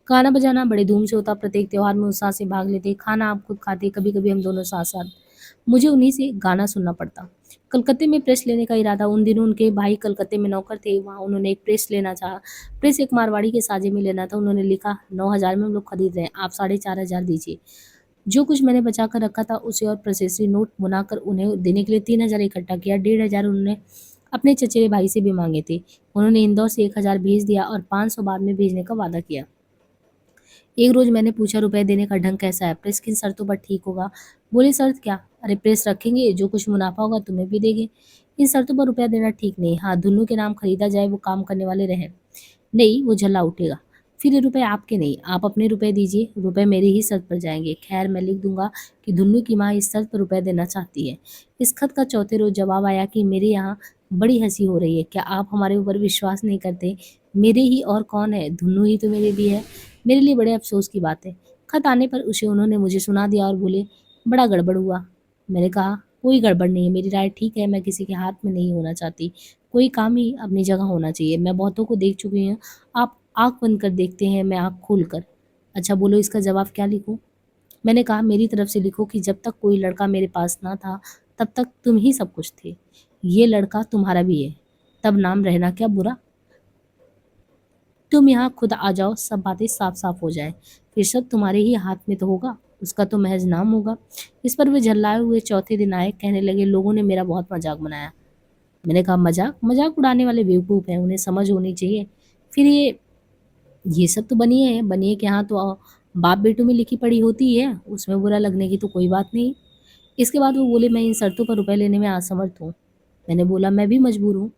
Speaker 1: गाना बजाना बड़े धूम से होता, प्रत्येक त्योहार में उत्साह से भाग लेते। खाना आप खुद खाते, कभी-कभी हम दोनों साथ-साथ। मुझे उन्हीं से गाना सुनना पड़ता। कलकत्ते में प्रेस लेने का इरादा, उन दिनों उनके भाई कलकत्ते में नौकर थे, वहाँ उन्होंने एक प्रेस लेना चाहा। प्रेस एक मारवाड़ी के साझे में लेना था। उन्होंने लिखा 9,000 में हम लोग खरीद रहे हैं, आप 4,500 दीजिए। जो कुछ मैंने बचा कर रखा था उसे और प्रोसेसरी नोट बनाकर उन्हें देने के लिए 3,000 इकट्ठा किया। 1,500 उन्होंने अपने चचेरे भाई से भी मांगे थे। उन्होंने इंदौर से 1,000 भेज दिया और 500 बाद में भेजने का वादा किया। एक रोज मैंने पूछा रुपए देने का ढंग कैसा है, प्रेस किन शर्तों पर ठीक होगा। बोले शर्त क्या, अरे प्रेस रखेंगे, जो कुछ मुनाफा होगा तुम्हें भी देंगे। इन शर्तों पर रुपया देना ठीक नहीं। हाँ, दुन्नू के नाम खरीदा जाए, वो काम करने वाले रहे। नहीं, वो झल्ला उठेगा। फिर ये रुपए आपके नहीं, आप अपने रुपए दीजिए, रुपए मेरी ही शर्त पर जाएंगे। खैर मैं लिख दूंगा कि दुन्नू की माँ इस शर्त पर रुपए देना चाहती है। इस खत का चौथे रोज जवाब आया कि मेरे यहाँ बड़ी हंसी हो रही है, क्या आप हमारे ऊपर विश्वास नहीं करते? मेरे ही और कौन है, दुन्नू ही तो मेरे भी है। मेरे लिए बड़े अफसोस की बात है। खत आने पर उसे उन्होंने मुझे सुना दिया और बोले बड़ा गड़बड़ हुआ। मैंने कहा कोई गड़बड़ नहीं है, मेरी राय ठीक है, मैं किसी के हाथ में नहीं होना चाहती। कोई काम ही अपनी जगह होना चाहिए। मैं बहुतों को देख चुकी हूँ, आप आँख बंद कर देखते हैं, मैं आँख खोल कर। अच्छा बोलो इसका जवाब क्या लिखूँ? मैंने कहा मेरी तरफ से लिखो कि जब तक कोई लड़का मेरे पास ना था तब तक तुम ही सब कुछ थे। ये लड़का तुम्हारा भी है, तब नाम रहना क्या बुरा। तुम यहाँ खुद आ जाओ, सब बातें साफ-साफ हो जाएँ। फिर सब तुम्हारे ही हाथ में तो होगा, उसका तो महज़ नाम होगा। इस पर वे झल्लाए हुए चौथे दिन आए, कहने लगे लोगों ने मेरा बहुत मज़ाक बनाया। मैंने कहा मज़ाक? मज़ाक उड़ाने वाले बेवकूफ़ हैं, उन्हें समझ होनी चाहिए। फिर ये सब तो बनिए हैं, बनिए के यहाँ तो बाप बेटों में लिखी पड़ी होती है, उसमें बुरा लगने की तो कोई बात नहीं। इसके बाद वो बोले मैं इन शर्तों पर रुपए लेने में असमर्थ हूँ। मैंने बोला मैं भी मजबूर हूँ।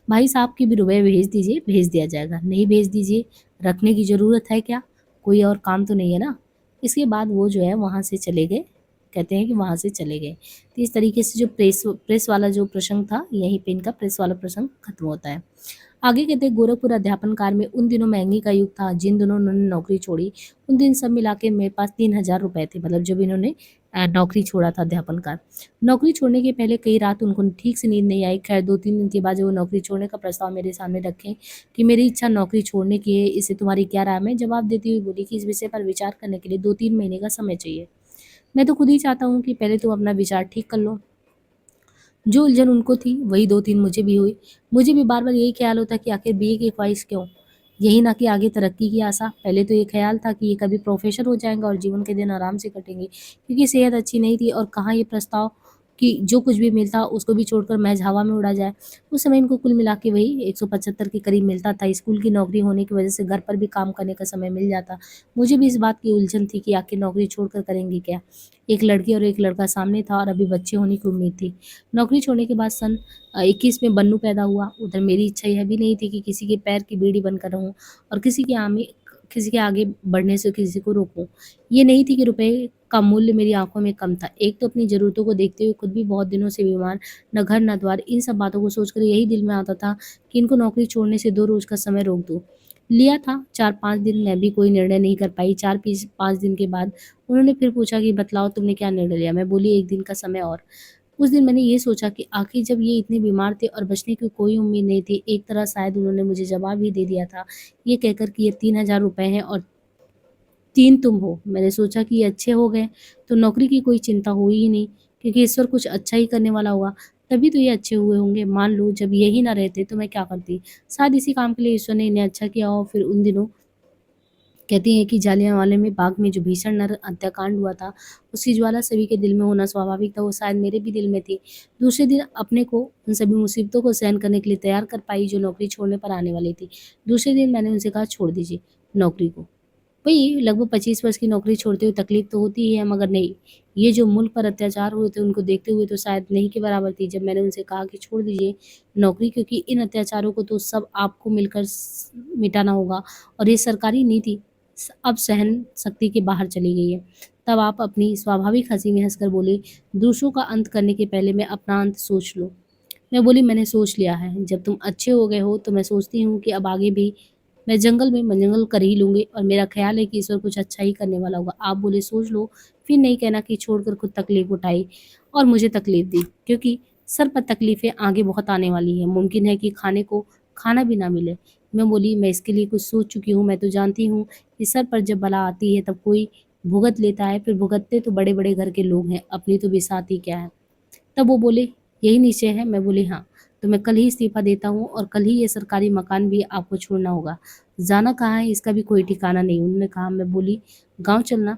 Speaker 1: भाई साहब के भी रुपए भेज दीजिए, भेज दिया जाएगा। नहीं भेज दीजिए, रखने की ज़रूरत है क्या? कोई और काम तो नहीं है ना? इसके बाद वो जो है वहाँ से चले गए। कहते हैं कि वहाँ से चले गए। तो इस तरीके से जो प्रेस वाला जो प्रसंग था, यहीं पे इनका प्रेस वाला प्रसंग खत्म होता है। आगे कहते हैं गोरखपुर अध्यापन काल में उन दिनों महंगी का युग था। जिन दिनों उन्होंने नौकरी छोड़ी, उन दिन सब मिला के मेरे पास 3,000 रुपए थे। मतलब जब इन्होंने नौकरी छोड़ा था अध्यापन काल। नौकरी छोड़ने के पहले कई रात उनको ठीक से नींद नहीं आई। खैर 2-3 दिन के बाद जब वो नौकरी छोड़ने का प्रस्ताव मेरे सामने रखें कि मेरी इच्छा नौकरी छोड़ने की है, इससे तुम्हारी क्या राय? मैं जवाब देती हुई बोली कि इस विषय पर विचार करने के लिए 2-3 महीने का समय चाहिए। मैं तो खुद ही चाहता हूँ कि पहले तुम अपना विचार ठीक कर लो। जो उलझन उनको थी वही 2-3 मुझे भी हुई। मुझे भी बार-बार यही ख्याल होता कि आखिर बीए की ख्वाहिश क्यों? यही ना कि आगे तरक्की की आशा। पहले तो ये ख्याल था कि ये कभी प्रोफ़ेसर हो जाएँगा और जीवन के दिन आराम से कटेंगे, क्योंकि सेहत अच्छी नहीं थी और कहाँ ये प्रस्ताव कि जो कुछ भी मिलता उसको भी छोड़कर महज़ हवा में उड़ा जाए। उस समय इनको कुल मिला के वही 175 के करीब मिलता था। स्कूल की नौकरी होने की वजह से घर पर भी काम करने का समय मिल जाता। मुझे भी इस बात की उलझन थी कि आखिर नौकरी छोड़कर करेंगे क्या? एक लड़की और एक लड़का सामने था और अभी बच्चे होने की उम्मीद थी। नौकरी छोड़ने के बाद सन 21 में बन्नू पैदा हुआ। उधर मेरी इच्छा यह भी नहीं थी कि किसी के पैर की बेड़ी बनकर रहूँ और किसी के आगे बढ़ने से किसी को रोकूँ। ये नहीं थी कि रुपए का मूल्य मेरी आँखों में कम था। एक तो अपनी ज़रूरतों को देखते हुए खुद भी बहुत दिनों से बीमार, न घर न द्वार, इन सब बातों को सोचकर यही दिल में आता था कि इनको नौकरी छोड़ने से 2 रोज़ का समय रोक दूँ। लिया था 4-5 दिन, मैं भी कोई निर्णय नहीं कर पाई। 4-5 दिन के बाद उन्होंने फिर पूछा कि बतलाओ तुमने क्या निर्णय लिया? मैं बोली 1 दिन का समय और। उस दिन मैंने ये सोचा कि आखिर जब ये इतने बीमार थे और बचने की कोई उम्मीद नहीं थी, एक तरह शायद उन्होंने मुझे जवाब ही दे दिया था, ये कहकर कि ये 3,000 रुपए हैं और 3 तुम हो। मैंने सोचा कि ये अच्छे हो गए, तो नौकरी की कोई चिंता हुई ही नहीं, क्योंकि ईश्वर कुछ अच्छा ही करने वाला होगा, तभी तो ये अच्छे हुए होंगे। मान लो जब ये ही ना रहते तो मैं क्या करती? शायद इसी काम के लिए ईश्वर ने इन्हें अच्छा किया हो। फिर उन दिनों कहती हैं कि जालियांवाला में बाग में जो भीषण नर हत्याकांड हुआ था, उसकी ज्वाला सभी के दिल में होना स्वाभाविक था, वो शायद मेरे भी दिल में थी। दूसरे दिन अपने को उन सभी मुसीबतों को सहन करने के लिए तैयार कर पाई जो नौकरी छोड़ने पर आने वाली थी। दूसरे दिन मैंने उनसे कहा छोड़ दीजिए नौकरी को। वही लगभग 25 वर्ष की नौकरी छोड़ते हुए तकलीफ तो होती ही है, मगर नहीं, ये जो मुल्क पर अत्याचार हुए थे उनको देखते हुए तो शायद नहीं के बराबर थी। जब मैंने उनसे कहा कि छोड़ दीजिए नौकरी, क्योंकि इन अत्याचारों को तो सब आपको मिलकर मिटाना होगा, और ये सरकारी नीति अब सहन शक्ति के बाहर चली गई है। तब आप अपनी स्वाभाविक हंसी में हंसकर बोले, दूसरों का अंत करने के पहले मैं अपना अंत सोच लो। मैं बोली, मैंने सोच लिया है, जब तुम अच्छे हो गए हो तो मैं सोचती हूँ कि अब आगे भी मैं जंगल में मंगल कर ही लूँगी, और मेरा ख़्याल है कि ईश्वर कुछ अच्छा ही करने वाला होगा। आप बोले, सोच लो, फिर नहीं कहना कि छोड़कर खुद तकलीफ़ उठाई और मुझे तकलीफ़ दी, क्योंकि सर पर तकलीफ़ें आगे बहुत आने वाली हैं। मुमकिन है कि खाने को खाना भी ना मिले। मैं बोली, मैं इसके लिए कुछ सोच चुकी हूँ। मैं तो जानती हूँ कि सर पर जब बला आती है तब कोई भुगत लेता है, फिर भुगतते तो बड़े-बड़े घर के लोग हैं, अपनी तो बिसात ही क्या है। तब वो बोले, यही निश्चय है? मैं बोली, हाँ। तो मैं कल ही इस्तीफ़ा देता हूँ और कल ही ये सरकारी मकान भी आपको छोड़ना होगा। जाना कहाँ है इसका भी कोई ठिकाना नहीं। उन्होंने कहा। मैं बोली, गाँव चलना।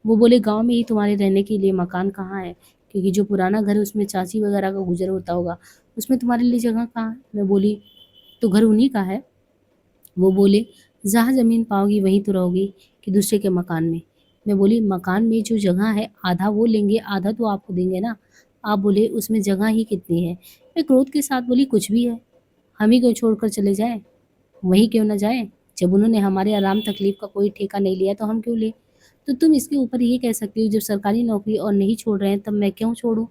Speaker 1: वो बोले, गाँव में ही तुम्हारे रहने के लिए मकान कहाँ है? क्योंकि जो पुराना घर है उसमें चाची वगैरह का गुज़र होता होगा, उसमें तुम्हारे लिए जगह कहाँ है? मैं बोली, तो घर उन्हीं का है। वो बोले, जहाँ ज़मीन पाओगी वहीं तो रहोगी कि दूसरे के मकान में? मैं बोली, मकान में जो जगह है आधा वो लेंगे, आधा तो आपको देंगे ना। आप बोले, उसमें जगह ही कितनी है? मैं क्रोध के साथ बोली, कुछ भी है। हम ही क्यों छोड़कर चले जाएँ? वहीं क्यों ना जाएँ? जब उन्होंने हमारे आराम तकलीफ़ का कोई ठेका नहीं लिया तो हम क्यों लें? तो तुम इसके ऊपर ये कह सकती हो, जब सरकारी नौकरी और नहीं छोड़ रहे हैं तब मैं क्यों छोड़ूँ?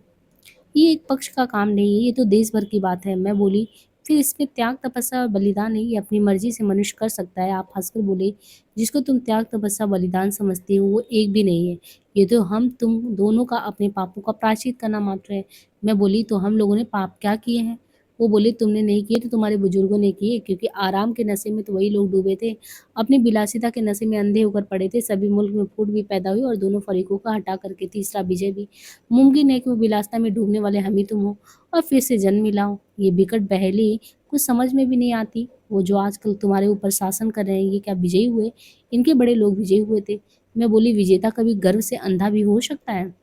Speaker 1: ये एक पक्ष का काम नहीं है, ये तो देश भर की बात है। मैं बोली, फिर इसमें त्याग, तपस्या और बलिदान नहीं, ये अपनी मर्ज़ी से मनुष्य कर सकता है। आप हँसकर बोले, जिसको तुम त्याग, तपस्या, बलिदान समझती हो वो एक भी नहीं है। ये तो हम तुम दोनों का अपने पापों का प्रायश्चित करना मात्र है। मैं बोली, तो हम लोगों ने पाप क्या किए हैं? वो बोले, तुमने नहीं किए तो तुम्हारे बुजुर्गों ने किए, क्योंकि आराम के नशे में तो वही लोग डूबे थे। अपनी विलासिता के नशे में अंधे होकर पड़े थे। सभी मुल्क में फूट भी पैदा हुई और दोनों फरीकों का हटा करके तीसरा विजय भी। मुमकिन है कि वो विलासिता में डूबने वाले हम ही तुम हो और फिर से जन्म मिला हो। ये बिकट पहेली कुछ समझ में भी नहीं आती। वो जो आजकल तुम्हारे ऊपर शासन कर रहे हैं, ये क्या विजयी हुए? इनके बड़े लोग विजयी हुए थे। मैं बोली, विजेता कभी गर्व से अंधा भी हो सकता है?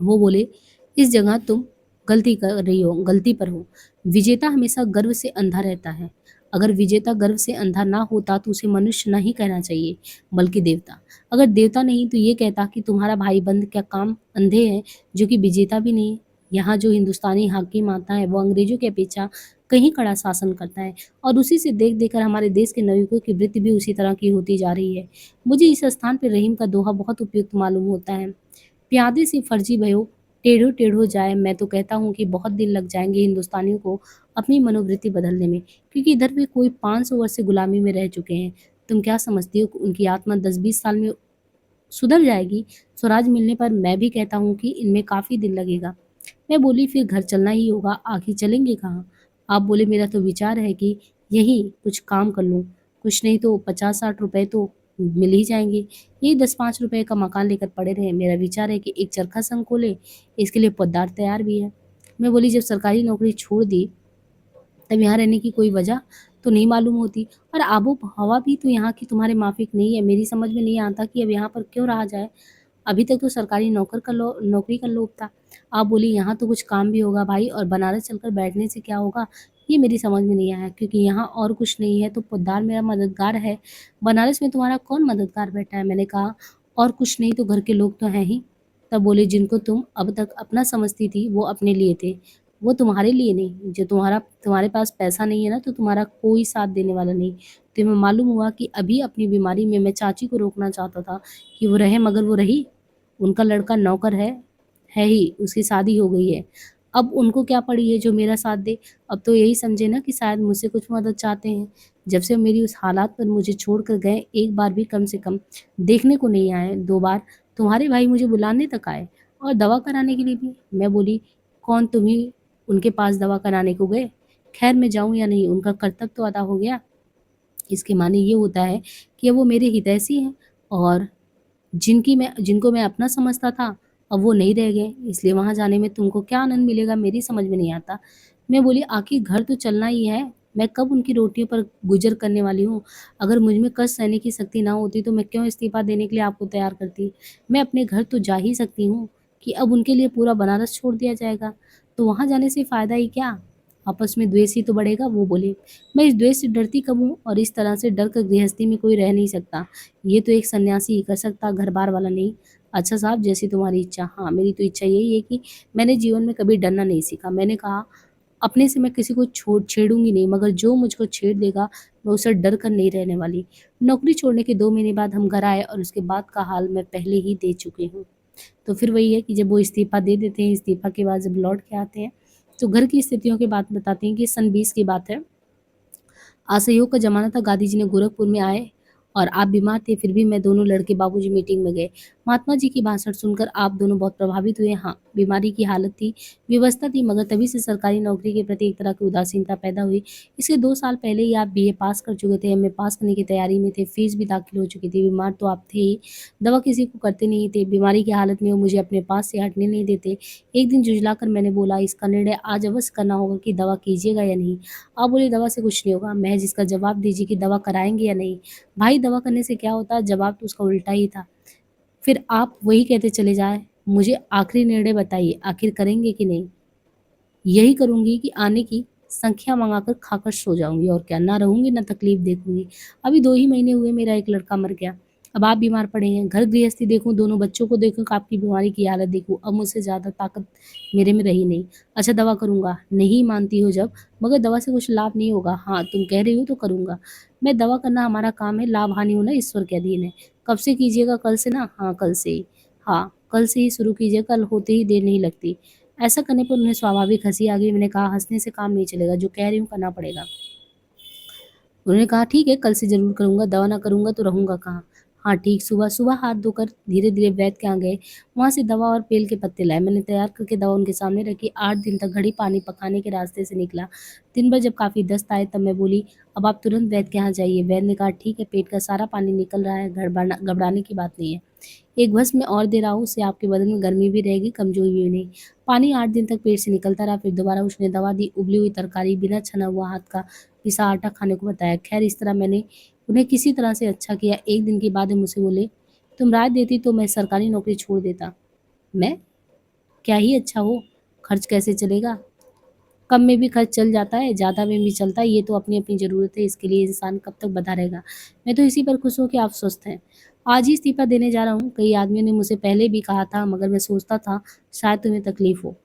Speaker 1: वो बोले, इस जगह तुम गलती कर रही हो, गलती पर हो। विजेता हमेशा गर्व से अंधा रहता है। अगर विजेता गर्व से अंधा ना होता तो उसे मनुष्य नहीं कहना चाहिए, बल्कि देवता। अगर देवता नहीं तो ये कहता कि तुम्हारा भाई बंद क्या काम अंधे हैं, जो कि विजेता भी नहीं है। यहाँ जो हिंदुस्तानी हाकिम आता है वो अंग्रेजों की अपेक्षा कहीं कड़ा शासन करता है, और उसी से देख देख कर हमारे देश के नाविकों की वृत्ति भी उसी तरह की होती जा रही है। मुझे इस स्थान पर रहीम का दोहा बहुत उपयुक्त मालूम होता है। प्यादे से फर्जी भयो, टेढ़ो टेढ़ो जाए। मैं तो कहता हूँ कि बहुत दिन लग जाएंगे हिंदुस्तानियों को अपनी मनोवृत्ति बदलने में, क्योंकि इधर भी कोई 500 वर्ष से गुलामी में रह चुके हैं। तुम क्या समझती हो कि उनकी आत्मा 10-20 साल में सुधर जाएगी? स्वराज मिलने पर मैं भी कहता हूँ कि इनमें काफ़ी दिन लगेगा। मैं बोली, फिर घर चलना ही होगा, आखिर चलेंगे कहाँ? आप बोले, मेरा तो विचार है कि यहीं कुछ काम कर लूँ, कुछ नहीं तो 50-60 रुपए तो मिल ही जाएंगे। यही 10-5 रुपए का मकान लेकर पड़े रहे। मेरा विचार है कि एक चरखा संघ खोले, इसके लिए पददार तैयार भी है। मैं बोली, जब सरकारी नौकरी छोड़ दी तब यहाँ रहने की कोई वजह तो नहीं मालूम होती, और आबो हवा भी तो यहाँ की तुम्हारे माफिक नहीं है। मेरी समझ में नहीं आता कि अब यहाँ पर क्यों रहा जाए। अभी तक तो सरकारी नौकरी का लोभ था। आप बोली, यहाँ तो कुछ काम भी होगा भाई, और बनारस चलकर बैठने से क्या होगा? ये मेरी समझ में नहीं आया, क्योंकि यहाँ और कुछ नहीं है तो पोद्दार मेरा मददगार है। बनारस में तुम्हारा कौन मददगार बैठा है? मैंने कहा, और कुछ नहीं तो घर के लोग तो हैं ही। तब बोले, जिनको तुम अब तक अपना समझती थी वो अपने लिए थे, वो तुम्हारे लिए नहीं। जो तुम्हारे पास पैसा नहीं है ना, तो तुम्हारा कोई साथ देने वाला नहीं। तो मैं मालूम हुआ कि अभी अपनी बीमारी में मैं चाची को रोकना चाहता था कि वो रहे, मगर वो रही। उनका लड़का नौकर है ही, उसकी शादी हो गई है। अब उनको क्या पड़ी है जो मेरा साथ दे? अब तो यही समझे ना कि शायद मुझसे कुछ मदद चाहते हैं। जब से मेरी उस हालात पर मुझे छोड़कर गए, एक बार भी कम से कम देखने को नहीं आए। 2 बार तुम्हारे भाई मुझे बुलाने तक आए, और दवा कराने के लिए भी। मैं बोली, कौन, तुम ही उनके पास दवा कराने को गए? खैर, मैं जाऊँ या नहीं, उनका कर्तव्य तो अदा हो गया। इसके माने ये होता है कि वो मेरे हितैषी हैं, और जिनको मैं अपना समझता था, अब वो नहीं रह गए। इसलिए वहाँ जाने में तुमको क्या आनंद मिलेगा, मेरी समझ में नहीं आता। मैं बोली, आखिर घर तो चलना ही है। मैं कब उनकी रोटियों पर गुज़र करने वाली हूँ? अगर मुझ में कष्ट सहने की शक्ति ना होती तो मैं क्यों इस्तीफ़ा देने के लिए आपको तैयार करती? मैं अपने घर तो जा ही सकती हूँ, कि अब उनके लिए पूरा बनारस छोड़ दिया जाएगा, तो वहाँ जाने से फ़ायदा ही क्या? आपस में द्वेष ही तो बढ़ेगा। वो बोले, मैं इस द्वेष से डरती कब हूँ, और इस तरह से डर कर गृहस्थी में कोई रह नहीं सकता। ये तो एक सन्यासी ही कर सकता, घर बार वाला नहीं। अच्छा साहब, जैसी तुम्हारी इच्छा। हाँ, मेरी तो इच्छा यही है कि मैंने जीवन में कभी डरना नहीं सीखा। मैंने कहा, अपने से मैं किसी को छेड़ूंगी नहीं, मगर जो मुझको छेड़ देगा मैं उसे डर कर नहीं रहने वाली। नौकरी छोड़ने के 2 महीने बाद हम घर आए, और उसके बाद का हाल मैं पहले ही दे चुकी हूँ। तो फिर वही है कि जब वो इस्तीफा दे देते हैं, इस्तीफा के बाद जब लौट के आते हैं, तो घर की स्थितियों की बात बताते हैं कि सन 20 की बात है। असहयोग का ज़माना था, गांधी जी ने गोरखपुर में आए और आप बीमार थे, फिर भी मैं दोनों लड़के बाबूजी मीटिंग में गए। महात्मा जी की भाषण सुनकर आप दोनों बहुत प्रभावित हुए। हाँ, बीमारी की हालत थी, व्यवस्था थी, मगर तभी से सरकारी नौकरी के प्रति एक तरह की उदासीनता पैदा हुई। इसके 2 साल पहले ही आप बीए पास कर चुके थे, एमए पास करने की तैयारी में थे, फीस भी दाखिल हो चुकी थी। बीमार तो आप थे ही, दवा किसी को करते नहीं थे। बीमारी की हालत में वो मुझे अपने पास से हटने नहीं देते। एक दिन झुँझलाकर मैंने बोला, इसका निर्णय आज अवश्य करना होगा कि दवा कीजिएगा या नहीं। आप बोले, दवा से कुछ नहीं होगा। महज इसका जवाब दीजिए कि दवा कराएँगे या नहीं। भाई, दवा करने से क्या होता है? जवाब तो उसका उल्टा ही था। फिर आप वही कहते चले जाएँ। मुझे आखिरी निर्णय बताइए, आखिर करेंगे कि नहीं? यही करूँगी कि आने की संख्या मंगाकर खाकर सो जाऊँगी, और क्या, ना रहूँगी ना तकलीफ देखूँगी। अभी 2 ही महीने हुए मेरा एक लड़का मर गया। अब आप बीमार पड़े हैं, घर गृहस्थी देखूँ, दोनों बच्चों को देखूँ, आपकी बीमारी की हालत देखूँ। अब मुझसे ज़्यादा ताकत मेरे में रही नहीं। अच्छा, दवा करूँगा। नहीं मानती हो जब, मगर दवा से कुछ लाभ नहीं होगा। हाँ, तुम कह रही हो तो करूँगा। मैं दवा करना हमारा काम है, लाभ हानि होना ईश्वर के अधीन है। कब से कीजिएगा? कल से ना? हाँ, कल से ही। हाँ, कल से ही शुरू कीजिए, कल होते ही देर नहीं लगती। ऐसा करने पर उन्हें स्वाभाविक हँसी आ गई। मैंने कहा, हँसने से काम नहीं चलेगा, जो कह रही हूँ करना पड़ेगा। उन्होंने कहा, ठीक है, कल से ज़रूर करूँगा, दवा ना करूँगा तो रहूँगा कहाँ? हाँ ठीक। सुबह-सुबह हाथ धोकर धीरे-धीरे वैद्य के यहाँ गए। वहाँ से दवा और बेल के पत्ते लाए। मैंने तैयार करके दवा उनके सामने रखी। 8 दिन तक घड़ी पानी पकाने के रास्ते से निकला। दिन भर जब काफ़ी दस्त आए तब मैं बोली, अब आप तुरंत वैद्य के यहाँ जाइए। वैद्य ने कहा, ठीक है, पेट का सारा पानी निकल रहा है, घबराने की बात नहीं है। एक भस्म मैं और दे रहा हूँ, उससे आपके बदन में गर्मी भी रहेगी, कमज़ोरी भी नहीं। पानी 8 दिन तक पेट से निकलता रहा। फिर दोबारा उसने दवा दी, उबली हुई तरकारी, बिना छना हुआ हाथ का पिसा आटा खाने को बताया। खैर, इस तरह मैंने उन्हें किसी तरह से अच्छा किया। एक दिन के बाद वे मुझसे बोले, तुम राय देती तो मैं सरकारी नौकरी छोड़ देता। मैं? क्या ही अच्छा हो, खर्च कैसे चलेगा? कम में भी खर्च चल जाता है, ज़्यादा में भी चलता है। ये तो अपनी-अपनी ज़रूरत है, इसके लिए इंसान कब तक बँधा रहेगा। मैं तो इसी पर खुश हूँ कि आप स्वस्थ हैं। आज ही इस्तीफ़ा देने जा रहा हूँ। कई आदमियों ने मुझसे पहले भी कहा था, मगर मैं सोचता था शायद तुम्हें तकलीफ़ हो।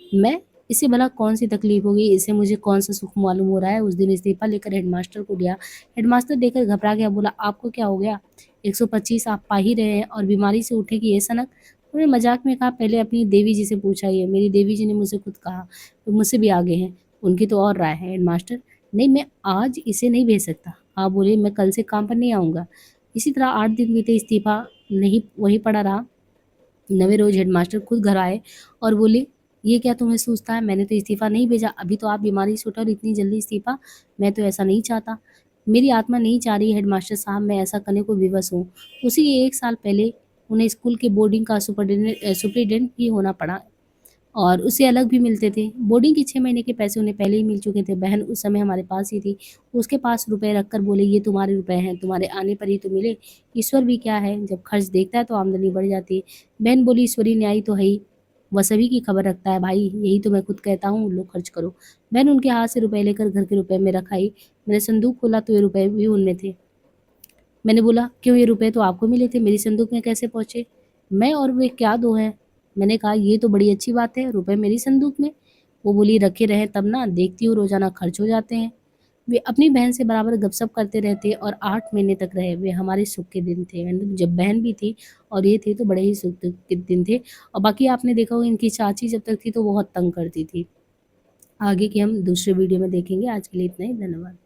Speaker 1: मैं? इससे भला कौन-सी तकलीफ़ होगी? इससे मुझे कौन-सा सुख मालूम हो रहा है? उस दिन इस्तीफ़ा लेकर हेडमास्टर को दिया। हेडमास्टर देखकर घबरा गया, बोला, आपको क्या हो गया? 125 आप पा ही रहे हैं और बीमारी से उठेगी ये सनक? उन्होंने मज़ाक में कहा, पहले अपनी देवी जी से पूछाइए। मेरी देवी जी ने मुझसे खुद कहा, वो मुझसे भी आगे हैं, उनकी तो और राय है। हेडमास्टर, नहीं, मैं आज इसे नहीं भेज सकता। आप बोले, मैं कल से काम पर नहीं आऊँगा। इसी तरह 8 दिन बीते, इस्तीफ़ा नहीं वहीं पड़ा रहा। नवें रोज़ हेडमास्टर खुद घर आए और बोले, ये क्या तुम्हें सूझता है? मैंने तो इस्तीफ़ा नहीं भेजा। अभी तो आप बीमारी से उठे और इतनी जल्दी इस्तीफ़ा? मैं तो ऐसा नहीं चाहता। मेरी आत्मा नहीं चाह रही हेडमास्टर साहब, मैं ऐसा करने को विवश हूँ। उसी 1 साल पहले उन्हें स्कूल के बोर्डिंग का सुपरिटेंडेंट भी होना पड़ा, और उससे अलग भी मिलते थे। बोर्डिंग के 6 महीने के पैसे उन्हें पहले ही मिल चुके थे। बहन उस समय हमारे पास ही थी। उसके पास रुपए रखकर बोले, ये तुम्हारे रुपए हैं, तुम्हारे आने पर ही तो मिले। ईश्वर भी क्या है, जब खर्च देखता है तो आमदनी बढ़ जाती है। बहन बोली, ईश्वरीय न्याय तो है ही, वह सभी की खबर रखता है भाई, यही तो मैं खुद कहता हूँ, लो खर्च करो। बहन उनके हाथ से रुपए लेकर घर के रुपए में रख आई। मैंने संदूक खोला तो ये रुपए भी उनमें थे। मैंने बोला, क्यों, ये रुपए तो आपको मिले थे, मेरी संदूक में कैसे पहुँचे? मैं और वे क्या दो हैं? मैंने कहा, ये तो बड़ी अच्छी बात है, रुपए मेरी संदूक में। वो बोली, रखे रहें तब ना, देखती हूँ रोज़ाना खर्च हो जाते हैं। वे अपनी बहन से बराबर गपशप करते रहते और 8 महीने तक रहे। वे हमारे सुख के दिन थे। जब बहन भी थी और ये थे तो बड़े ही सुख के दिन थे। और बाकी आपने देखा होगा, इनकी चाची जब तक थी तो बहुत तंग करती थी। आगे की हम दूसरे वीडियो में देखेंगे। आज के लिए इतना ही, धन्यवाद।